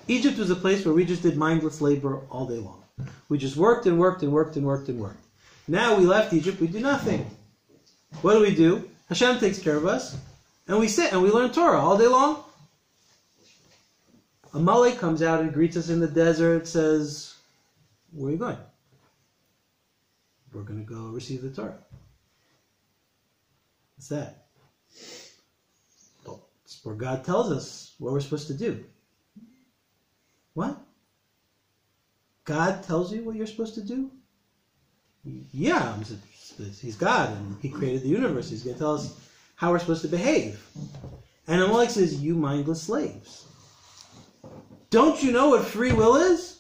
Egypt was a place where we just did mindless labor all day long. We just worked and worked and worked and worked and worked. Now we left Egypt, we do nothing. What do? Hashem takes care of us, and we sit and we learn Torah all day long. Amalek comes out and greets us in the desert, says, where are you going? We're going to go receive the Torah. What's that? Well, it's where God tells us what we're supposed to do. What? God tells you what you're supposed to do? Yeah, he's God, and he created the universe. He's going to tell us how we're supposed to behave. And Amalek says, you mindless slaves. Don't you know what free will is?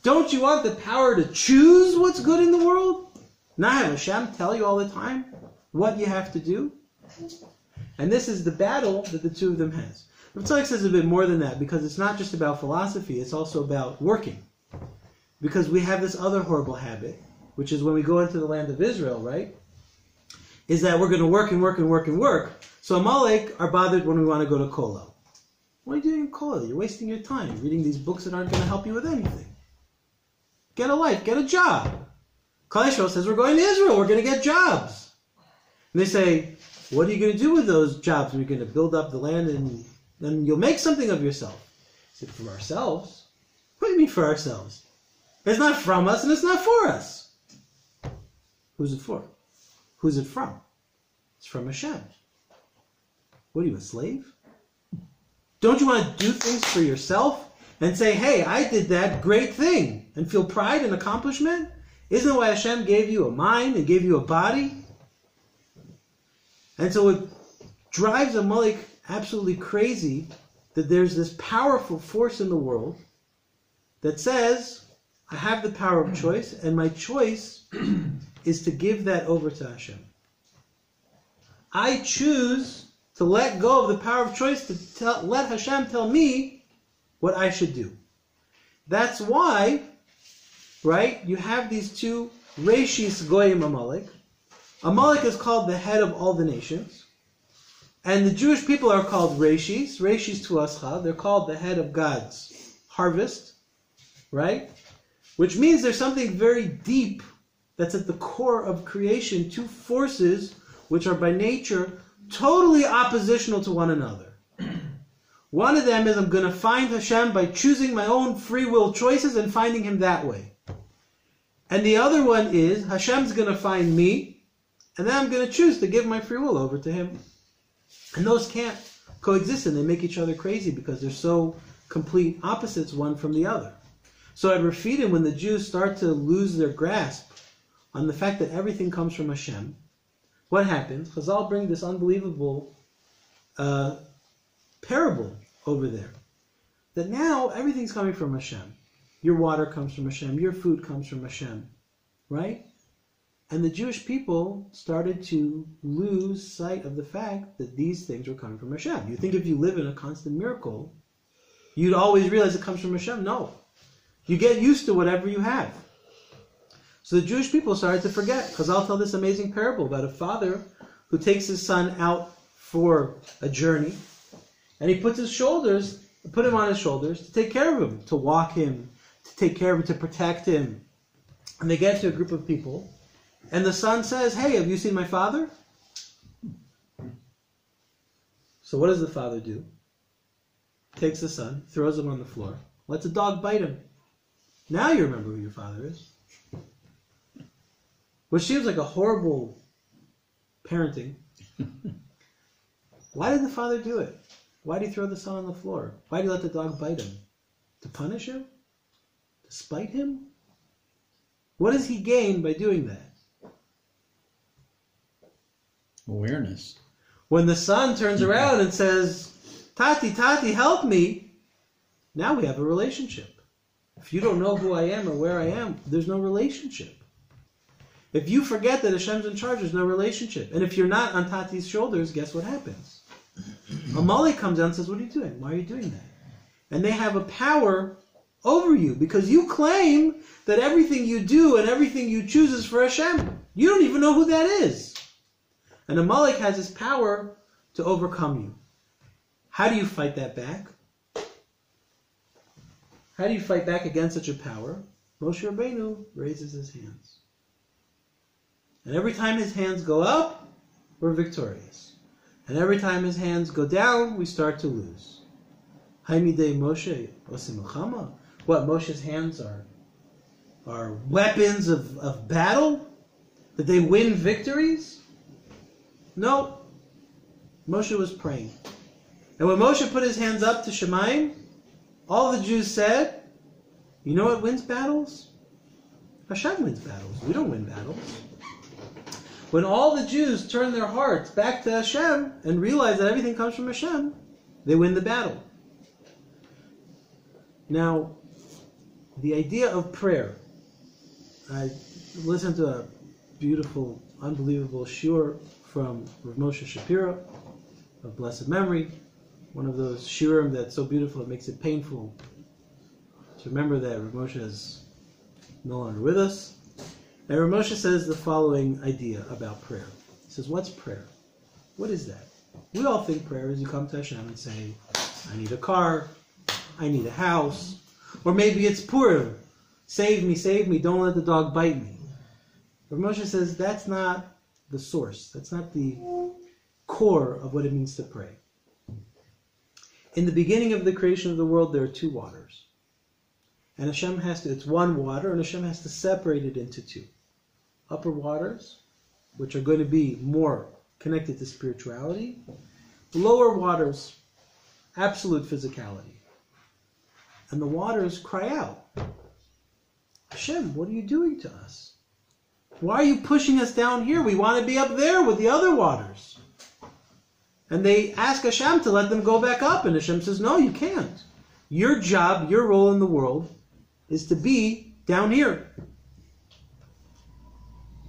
Don't you want the power to choose what's good in the world? Not have Hashem tell you all the time what you have to do? And this is the battle that the 2 of them has. Rav Tzadok says a bit more than that, because it's not just about philosophy, it's also about working. Because we have this other horrible habit, which is when we go into the land of Israel, right? Is that we're going to work and work and work and work. So Amalek are bothered when we want to go to Kollel. What are you doing in Kollel? You're wasting your time reading these books that aren't going to help you with anything. Get a life, get a job. Klal Yisrael says we're going to Israel, we're going to get jobs. And they say, what are you going to do with those jobs? We're going to build up the land and then you'll make something of yourself. I said, for ourselves? What do you mean for ourselves? It's not from us and it's not for us. Who's it for? Who's it from? It's from Hashem. What are you, a slave? Don't you want to do things for yourself and say, hey, I did that great thing, and feel pride and accomplishment? Isn't it why Hashem gave you a mind and gave you a body? And so it drives Amalek absolutely crazy that there's this powerful force in the world that says, I have the power of choice, and my choice is to give that over to Hashem. I choose to let go of the power of choice to let Hashem tell me what I should do. That's why, right, you have these 2 Reishis Goyim Amalek. Amalek is called the head of all the nations. And the Jewish people are called Reishis Tuascha. They're called the head of God's harvest, right? Which means there's something very deep that's at the core of creation, two forces which are by nature totally oppositional to one another. One of them is I'm going to find Hashem by choosing my own free will choices and finding Him that way. And the other one is Hashem's going to find me, and then I'm going to choose to give my free will over to Him. And those can't coexist, and they make each other crazy because they're so complete opposites one from the other. So at Refidim, when the Jews start to lose their grasp on the fact that everything comes from Hashem, what happens? Chazal bring this unbelievable parable over there. That now everything's coming from Hashem. Your water comes from Hashem. Your food comes from Hashem. Right? And the Jewish people started to lose sight of the fact that these things were coming from Hashem. You think if you live in a constant miracle, you'd always realize it comes from Hashem? No. You get used to whatever you have. So the Jewish people started to forget. Chazal tell this amazing parable about a father who takes his son out for a journey, and he put him on his shoulders to take care of him, to walk him, to take care of him, to protect him. And they get to a group of people, and the son says, "Hey, have you seen my father?" So what does the father do? Takes the son, throws him on the floor, lets a dog bite him. Now you remember who your father is. Which seems like a horrible parenting. Why did the father do it? Why did he throw the son on the floor? Why did he let the dog bite him? To punish him? To spite him? What does he gain by doing that? Awareness. When the son turns around and says, Tati, help me, now we have a relationship. If you don't know who I am or where I am, there's no relationship. If you forget that Hashem's in charge, there's no relationship. And if you're not on Tati's shoulders, guess what happens? Amalek comes down and says, what are you doing? Why are you doing that? And they have a power over you because you claim that everything you do and everything you choose is for Hashem. You don't even know who that is. And Amalek has this power to overcome you. How do you fight that back? How do you fight back against such a power? Moshe Rabbeinu raises his hands. And every time his hands go up, we're victorious. And every time his hands go down, we start to lose. Haimidei Moshe osim milchama. What, Moshe's hands are weapons of battle? That they win victories? No. Moshe was praying. And when Moshe put his hands up to Shemaim, all the Jews said, you know what wins battles? Hashem wins battles. We don't win battles. When all the Jews turn their hearts back to Hashem and realize that everything comes from Hashem, they win the battle. Now, the idea of prayer. I listened to a beautiful, unbelievable shiur from Rav Moshe Shapiro of blessed memory. One of those shiurim that's so beautiful it makes it painful to remember that Rav Moshe is no longer with us. And Rav Moshe says the following idea about prayer. He says, what's prayer? What is that? We all think prayer is you come to Hashem and say, I need a car, I need a house, or maybe it's Purim. Save me, don't let the dog bite me. Rav Moshe says that's not the source. That's not the core of what it means to pray. In the beginning of the creation of the world, there are two waters. And Hashem it's one water, and Hashem has to separate it into two. Upper waters, which are going to be more connected to spirituality. Lower waters, absolute physicality. And the waters cry out, Hashem, what are you doing to us? Why are you pushing us down here? We want to be up there with the other waters. And they ask Hashem to let them go back up. And Hashem says, no, you can't. Your job, your role in the world is to be down here.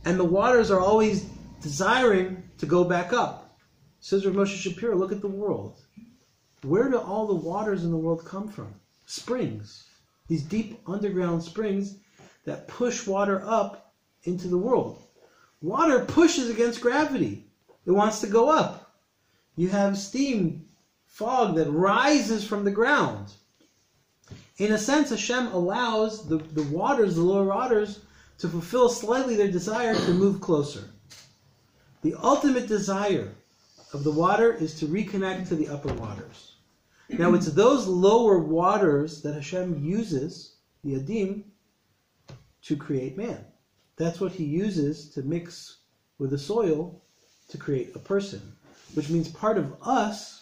And the waters are always desiring to go back up. Says Rav Moshe Shapiro, look at the world. Where do all the waters in the world come from? Springs. These deep underground springs that push water up into the world. Water pushes against gravity. It wants to go up. You have steam, fog that rises from the ground. In a sense, Hashem allows the waters, the lower waters, to fulfill slightly their desire to move closer. The ultimate desire of the water is to reconnect to the upper waters. Now it's those lower waters that Hashem uses, the Adim, to create man. That's what he uses to mix with the soil to create a person. Which means part of us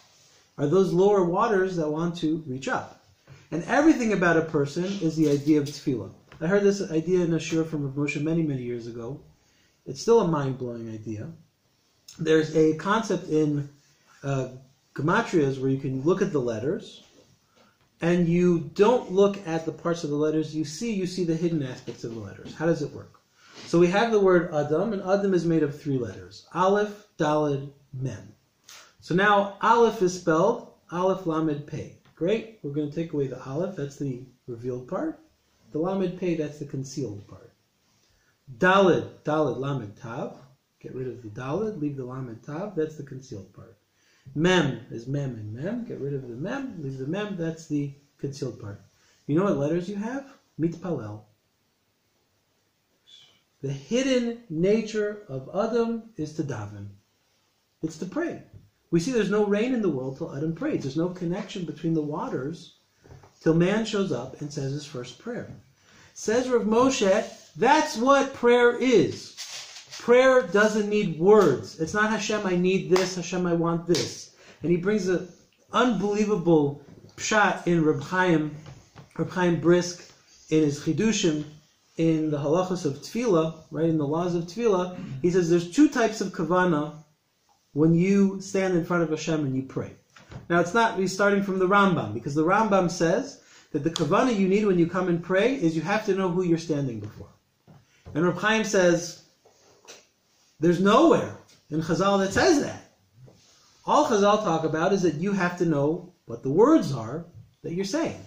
are those lower waters that want to reach up. And everything about a person is the idea of tefillah. I heard this idea in a shir from Rav Moshe many, many years ago. It's still a mind-blowing idea. There's a concept in gematrias where you can look at the letters, and you don't look at the parts of the letters you see the hidden aspects of the letters. How does it work? So we have the word Adam, and Adam is made of 3 letters. Aleph, Daled, Mem. So now Aleph is spelled Aleph Lamed Pei. Great. We're going to take away the Aleph, that's the revealed part. The Lamed Pei, that's the concealed part. Daled, Lamed Tav. Get rid of the Daled, leave the Lamed Tav, that's the concealed part. Mem is Mem and Mem. Get rid of the Mem, leave the Mem, that's the concealed part. You know what letters you have? Mitpalel. The hidden nature of Adam is to daven. It's to pray. We see there's no rain in the world till Adam prays. There's no connection between the waters till man shows up and says his first prayer. Says Rav Moshe, that's what prayer is. Prayer doesn't need words. It's not Hashem, I need this, Hashem, I want this. And he brings an unbelievable pshat in Reb Chaim Brisk, in his Chidushim, in the halachos of tefillah, right, in the laws of tefillah. He says there's 2 types of Qivana when you stand in front of Hashem and you pray. Now it's not he's starting from the Rambam, because the Rambam says that the Qivana you need when you come and pray is you have to know who you're standing before. And Reb Chaim says, there's nowhere in Chazal that says that. All Chazal talk about is that you have to know what the words are that you're saying.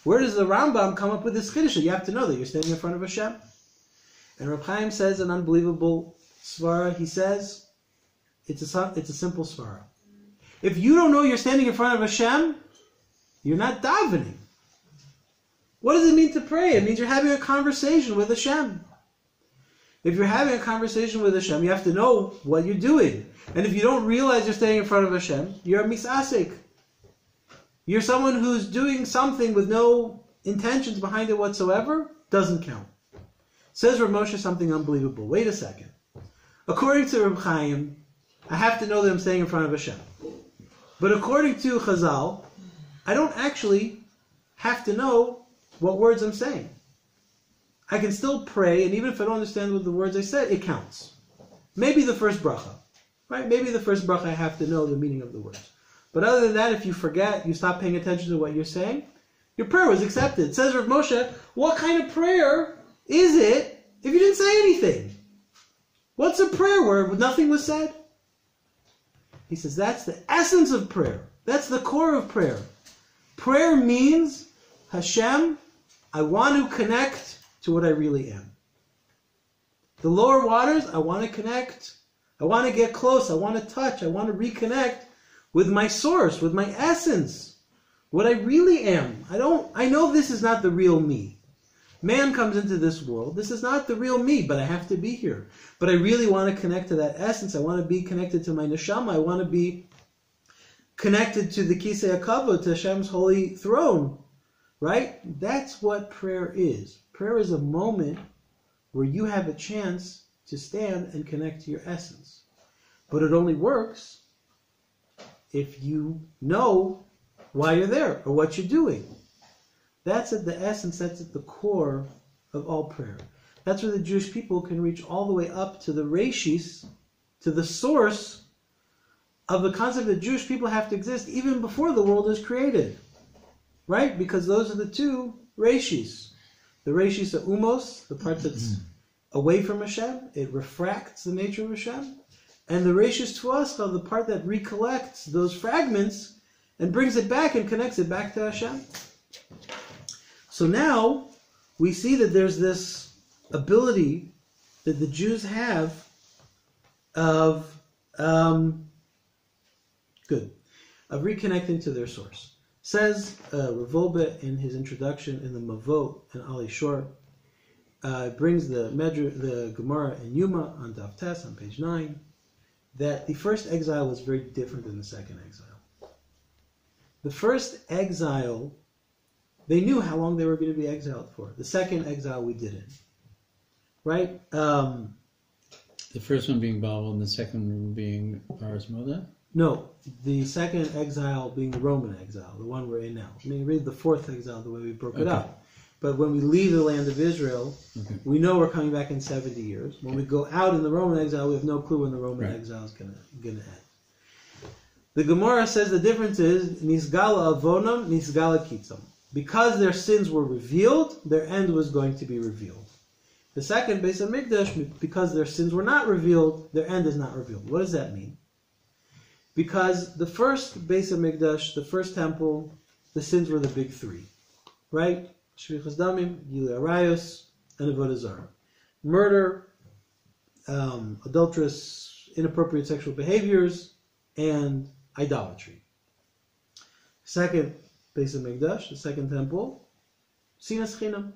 Where does the Rambam come up with this chiddush? You have to know that you're standing in front of Hashem. And Reb Chaim says an unbelievable svara. He says, it's a simple svara. If you don't know you're standing in front of Hashem, you're not davening. What does it mean to pray? It means you're having a conversation with Hashem. If you're having a conversation with Hashem, you have to know what you're doing. And if you don't realize you're standing in front of Hashem, you're a misasik. You're someone who's doing something with no intentions behind it whatsoever, doesn't count. Says Rav Moshe something unbelievable. Wait a second. According to Reb Chaim, I have to know that I'm standing in front of Hashem. But according to Chazal, I don't actually have to know what words I'm saying. I can still pray, and even if I don't understand what the words I said, it counts. Maybe the first bracha, right? Maybe the first bracha I have to know the meaning of the words. But other than that, if you forget, you stop paying attention to what you're saying, your prayer was accepted. It says Rav Moshe, what kind of prayer is it if you didn't say anything? What's a prayer where nothing was said? He says that's the essence of prayer. That's the core of prayer. Prayer means, Hashem, I want to connect to what I really am. The lower waters, I want to connect. I want to get close. I want to touch. I want to reconnect with my source, with my essence, what I really am. I know this is not the real me. Man comes into this world. This is not the real me, but I have to be here. But I really want to connect to that essence. I want to be connected to my neshama. I want to be connected to the Kisei HaKavod, to Hashem's holy throne. Right? That's what prayer is. Prayer is a moment where you have a chance to stand and connect to your essence. But it only works if you know why you're there or what you're doing. That's at the essence, that's at the core of all prayer. That's where the Jewish people can reach all the way up to the reshis, to the source of the concept that Jewish people have to exist even before the world is created. Right? Because those are the 2 reshis. The reshis of umos, the part that's away from Hashem, it refracts the nature of Hashem. And the reshis tuascha, the part that recollects those fragments and brings it back and connects it back to Hashem. So now we see that there's this ability that the Jews have of reconnecting to their source. Says Rav Wolbe in his introduction in the Mavot and Ali Shor, brings the Gemara in Yuma on Daf Tes on page 9, that the first exile was very different than the second exile. The first exile, they knew how long they were going to be exiled for. The second exile, we didn't. Right? The first one being Babel and the second one being Paras Moda? No, the second exile being the Roman exile, the one we're in now. I mean, read the fourth exile the way we broke it up. But when we leave the land of Israel, we know we're coming back in 70 years. When we go out in the Roman exile, we have no clue when the Roman exile is going to end. The Gemara says the difference is Nisgala Avonam, Nisgala Kitzam. Because their sins were revealed, their end was going to be revealed. The second, Beis HaMikdash, because their sins were not revealed, their end is not revealed. What does that mean? Because the first Beis HaMikdash, the first temple, the sins were the big three. Right? Shvichas Damim, Gilui Arayos, and Avodah Zarah. Murder, adulterous, inappropriate sexual behaviors, and idolatry. Second Beis HaMikdash, the second temple, Sinas Chinam.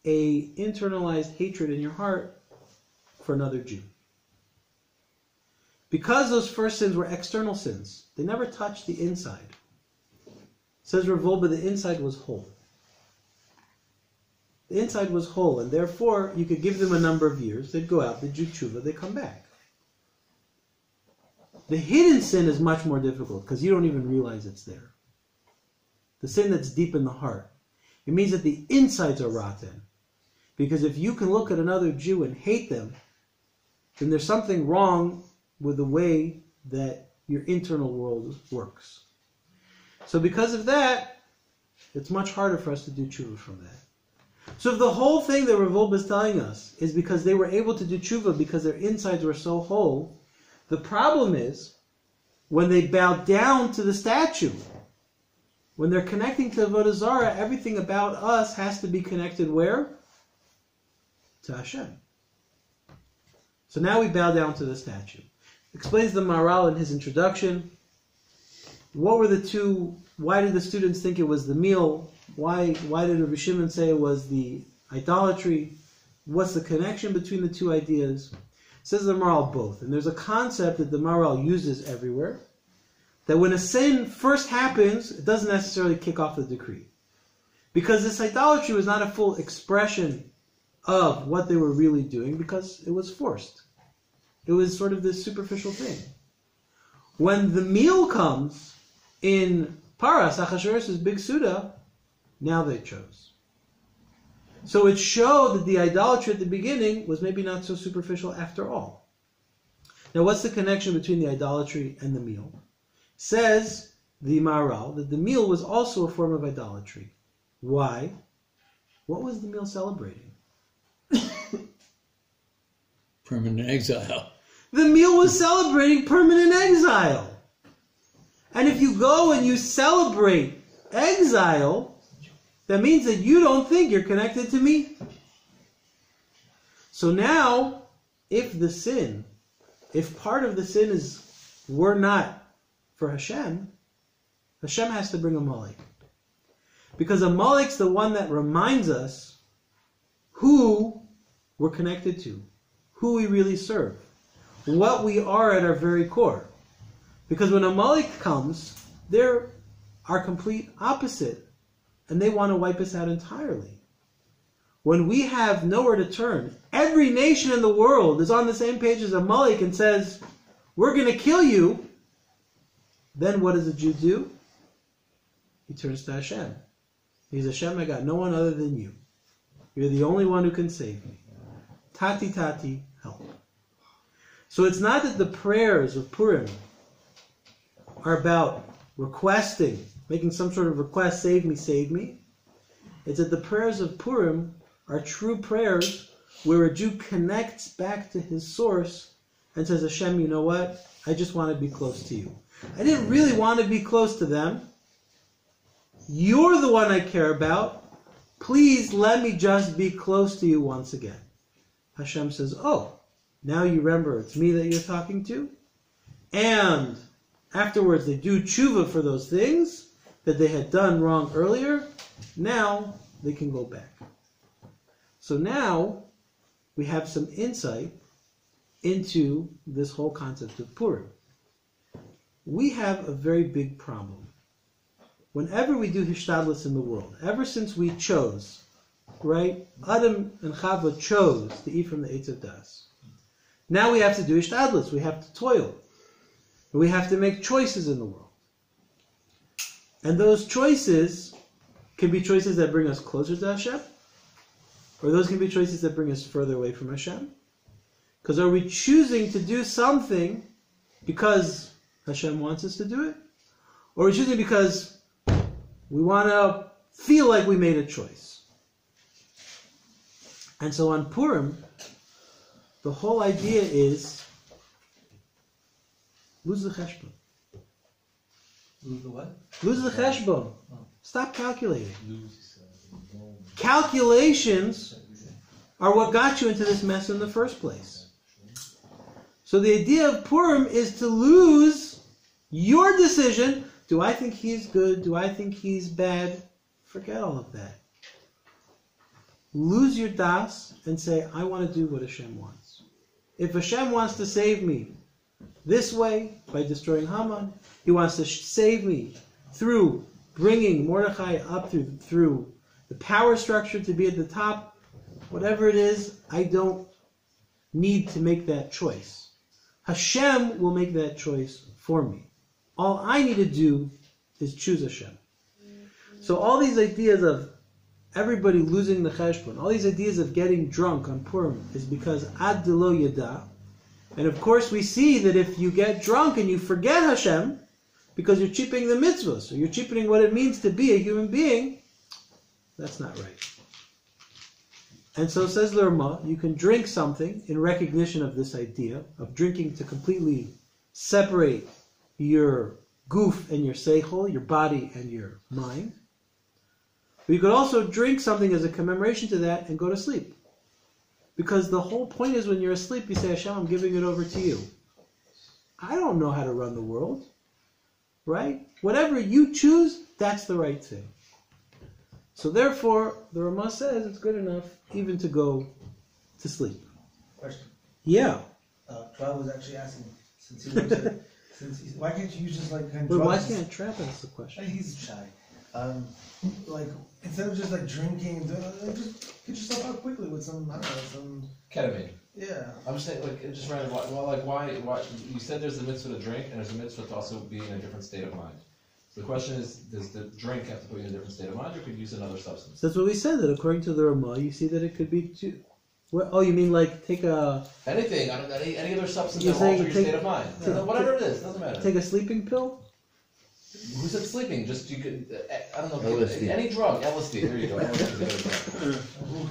A internalized hatred in your heart for another Jew. Because those first sins were external sins, they never touched the inside. Says Rav Wolbe, the inside was whole. The inside was whole, and therefore you could give them a number of years. They'd go out, they'd do tshuva, they'd come back. The hidden sin is much more difficult because you don't even realize it's there. The sin that's deep in the heart. It means that the insides are rotten. Because if you can look at another Jew and hate them, then there's something wrong with the way that your internal world works. So because of that, it's much harder for us to do tshuva from that. So if the whole thing that Rav Wolbe is telling us is because they were able to do tshuva because their insides were so whole, the problem is when they bow down to the statue, when they're connecting to Avodah Zarah, everything about us has to be connected where? To Hashem. So now we bow down to the statue. Explains the Maharal in his introduction. What were the two? Why did the students think it was the meal? Why did Rabbi Shimon say it was the idolatry? What's the connection between the two ideas? Says the Maharal both. And there's a concept that the Maharal uses everywhere, that when a sin first happens, it doesn't necessarily kick off the decree. Because this idolatry was not a full expression of what they were really doing, because it was forced. It was sort of this superficial thing. When the meal comes in Paras, Achashverosh's big Suda, now they chose. So it showed that the idolatry at the beginning was maybe not so superficial after all. Now what's the connection between the idolatry and the meal? Says the Maharal that the meal was also a form of idolatry. Why? What was the meal celebrating? Permanent exile. The meal was celebrating permanent exile. And if you go and you celebrate exile, that means that you don't think you're connected to me. So now, if part of the sin is we're not for Hashem, Hashem has to bring Amalek. Because Amalek's the one that reminds us who we're connected to, who we really serve, what we are at our very core. Because when Amalek comes, they're our complete opposite, and they want to wipe us out entirely. When we have nowhere to turn, every nation in the world is on the same page as Amalek and says, we're going to kill you, then what does a Jew do? He turns to Hashem. He says, Hashem, I got no one other than you. You're the only one who can save me. Tati, Tati, help. So it's not that the prayers of Purim are about requesting, making some sort of request, save me, save me. It's that the prayers of Purim are true prayers where a Jew connects back to his source and says, Hashem, you know what? I just want to be close to you. I didn't really want to be close to them. You're the one I care about. Please let me just be close to you once again. Hashem says, oh, now you remember it's me that you're talking to, and afterwards they do tshuva for those things that they had done wrong earlier, now they can go back. So now we have some insight into this whole concept of Purim. We have a very big problem. Whenever we do hishtadlus in the world, ever since we chose, right? Adam and Chava chose to eat from the Eitz of Das. Now we have to do hishtadlus. We have to toil. We have to make choices in the world. And those choices can be choices that bring us closer to Hashem, or those can be choices that bring us further away from Hashem. Because are we choosing to do something because Hashem wants us to do it? Or are we choosing because we want to feel like we made a choice? And so on Purim, the whole idea is lose the cheshbon. Lose the what? Lose the cheshbon. Stop calculating. Calculations are what got you into this mess in the first place. So the idea of Purim is to lose your decision. Do I think he's good? Do I think he's bad? Forget all of that. Lose your das and say, I want to do what Hashem wants. If Hashem wants to save me this way, by destroying Haman, he wants to save me through bringing Mordechai up through the power structure to be at the top, whatever it is, I don't need to make that choice. Hashem will make that choice for me. All I need to do is choose Hashem. So all these ideas of everybody losing the cheshbon, all these ideas of getting drunk on Purim is because ad de lo yada. And of course we see that if you get drunk and you forget Hashem, because you're cheapening the mitzvahs, or you're cheapening what it means to be a human being, that's not right. And so says the Rama, you can drink something in recognition of this idea of drinking to completely separate your goof and your seichel, your body and your mind. But you could also drink something as a commemoration to that and go to sleep. Because the whole point is when you're asleep, you say, Hashem, I'm giving it over to you. I don't know how to run the world. Right? Whatever you choose, that's the right thing. So therefore, the Rama says it's good enough even to go to sleep. Question. Yeah. Trav was actually asking, since he went to, why can't you just like kind of But why can't Trav ask the question? He's shy. Like instead of just like drinking, just get yourself out quickly with some, I don't know, some Ketamine. Yeah. I'm just saying, like, it just ran. Well, like, why? You said there's a mitzvah to drink, and there's a mitzvah to also be in a different state of mind. So the question is, does the drink have to put you in a different state of mind, or could you use another substance? That's what we said, that according to the Rama, you see that it could be two. What, oh, you mean like take a... Anything, I don't know, any other substance You're that will alter saying your state of mind. Whatever it is, doesn't matter. Take a sleeping pill? Who said sleeping? Just, you could, I don't know, LSD. any drug, LSD, there you go.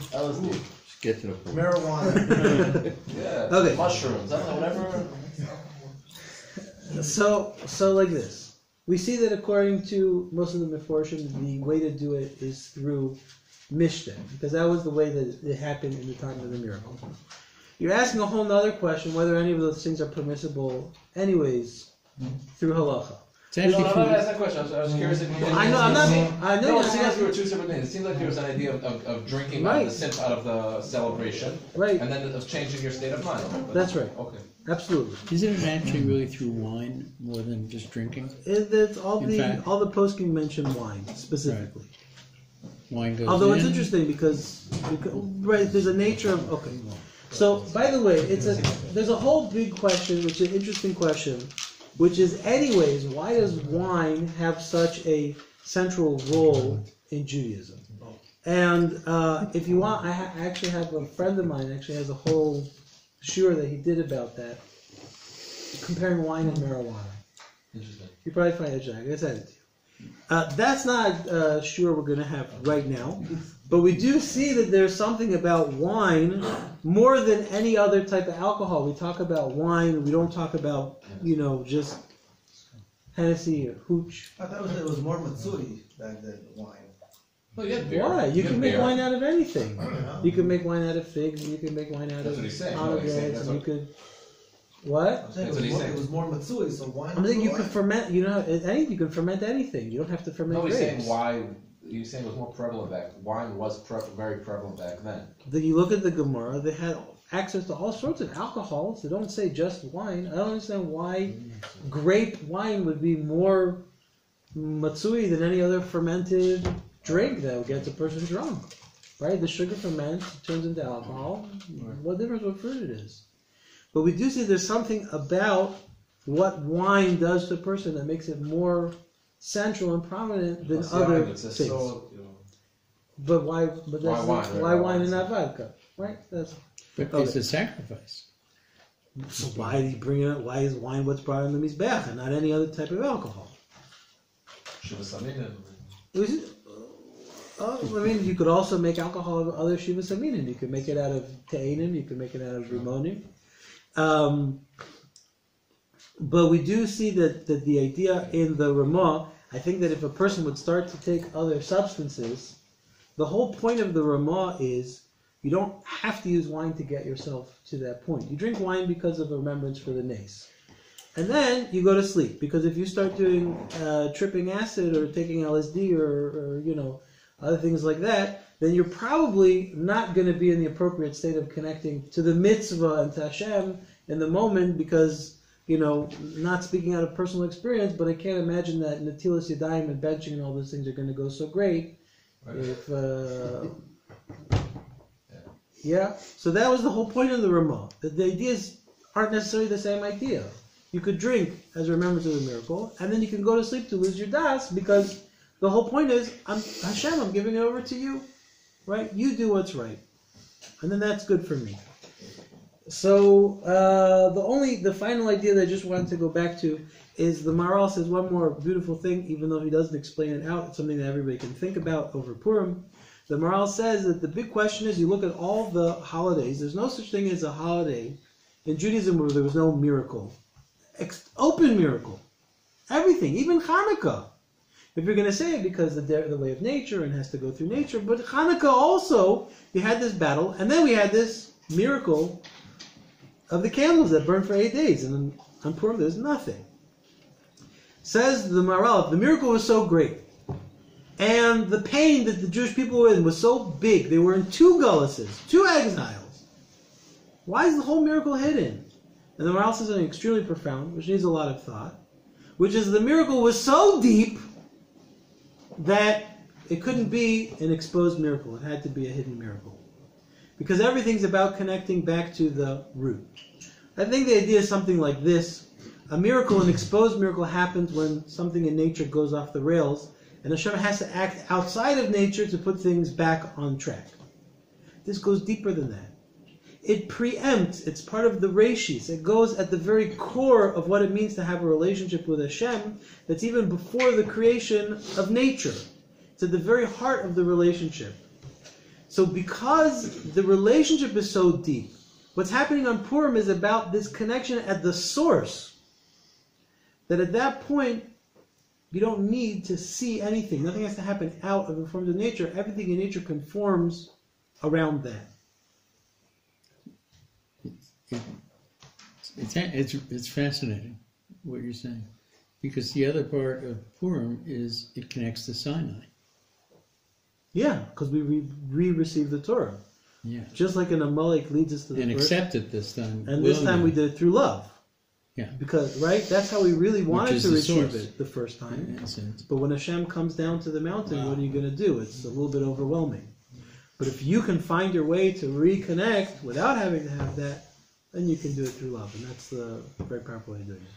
LSD. Just get to the point. marijuana. Yeah, Okay. mushrooms, I don't know, whatever. So like this. We see that according to most of the Meforshim, the way to do it is through Mishta, because that was the way that it happened in the time of the miracle. You're asking a whole other question, whether any of those things are permissible anyways through halacha. It's actually I'm not asking that question. I was curious if you didn't. I know. No, it seems like there were two separate things. It seems like there was an idea of drinking out of the out of the celebration, Right. and then of changing your state of mind. But, That's right. Okay. Absolutely. Isn't it actually really through wine more than just drinking? It's all In fact- the poskim mention wine specifically. Wine goes Although in. it's interesting because right, there's a nature of okay. So by the way, there's a whole big question, which is an interesting question, which is anyways, why does wine have such a central role in Judaism? And if you want, I actually have a friend of mine actually has a whole shiur that he did about that, comparing wine and marijuana. Interesting. You probably find it interesting. I sent it to you. That's not a shiur we're going to have right now, but we do see that there's something about wine more than any other type of alcohol. We talk about wine. We don't talk about just Hennessy or hooch. I thought it was more matsuri back then, wine. Well, yeah, beer. Why? You can make beer. wine out of anything. You can make wine out of figs, and you can make wine out That's of what he's saying. No, he's saying pomegranates, that's and you what- could. What? I'm saying That's what he's saying. it was more matsui, so wine. I'm saying you was can ferment. You know, anything. You can ferment anything. You don't have to ferment No, he's grapes. saying why. He's saying it was more prevalent back. Wine was very prevalent back then. Then you look at the Gemara. They had access to all sorts of alcohols. They don't say just wine. I don't understand why grape wine would be more matsui than any other fermented drink that gets a person drunk. Right? The sugar ferments, turns into alcohol. What difference what fruit it is? But we do see there's something about what wine does to a person that makes it more central and prominent than That's the other argument. It's things. so, But why? But that's Why wine, right? why Why wine and wine. not vodka? Right? That's But Okay. it's a sacrifice. so. Why do you bring it? Why is wine what's brought in the mizbeach and not any other type of alcohol? Shiva Samina. I mean, you could also make alcohol of other shiva saminin. You could make it out of te'enim. You could make it out of rimonim. But we do see that the idea in the Ramah, I think that if a person would start to take other substances, the whole point of the Ramah is you don't have to use wine to get yourself to that point. You drink wine because of a remembrance for the nace. And then you go to sleep, because if you start doing tripping acid or taking LSD or other things like that, then you're probably not going to be in the appropriate state of connecting to the mitzvah and to Hashem in the moment, because, not speaking out of personal experience, but I can't imagine that Natilas Yadayim and benching and all those things are going to go so great. Right. If yeah, so that was the whole point of the Ramah. That the ideas aren't necessarily the same idea. You could drink as a remembrance of the miracle, and then you can go to sleep to lose your das, because the whole point is, Hashem, I'm giving it over to you, right? You do what's right, and then that's good for me. So the final idea that I just wanted to go back to is the Maharal says one more beautiful thing, even though he doesn't explain it out. It's something that everybody can think about over Purim. The Maharal says that the big question is, you look at all the holidays, there's no such thing as a holiday in Judaism where there was no miracle. Open miracle. Everything, even Hanukkah. If you're going to say it because the way of nature and has to go through nature, but Hanukkah also, you had this battle, and then we had this miracle of the candles that burned for 8 days, and on Purim there's nothing. Says the Maharal, the miracle was so great, and the pain that the Jewish people were in was so big, they were in 2 gulluses, 2 exiles. Why is the whole miracle hidden? And the Maharal says something extremely profound, which needs a lot of thought, which is the miracle was so deep that it couldn't be an exposed miracle. It had to be a hidden miracle. Because everything's about connecting back to the root. I think the idea is something like this. A miracle, an exposed miracle, happens when something in nature goes off the rails, and Hashem has to act outside of nature to put things back on track. This goes deeper than that. It preempts, it's part of the Reishis. It goes at the very core of what it means to have a relationship with Hashem that's even before the creation of nature. It's at the very heart of the relationship. So because the relationship is so deep, what's happening on Purim is about this connection at the source. That at that point, you don't need to see anything. Nothing has to happen out of the forms of nature. Everything in nature conforms around that. It's fascinating what you're saying, because the other part of Purim is it connects to Sinai. Yeah, because we re-receive the Torah. Yeah, Just like an Amalek leads us to the and first, accept it this time. and this time we did it through love. Yeah, Because, right, that's how we really wanted is to the receive source. it the first time. in a sense. But when Hashem comes down to the mountain, what are you going to do? It's a little bit overwhelming. But if you can find your way to reconnect without having to have that, then you can do it through love. And that's the very powerful way of doing it.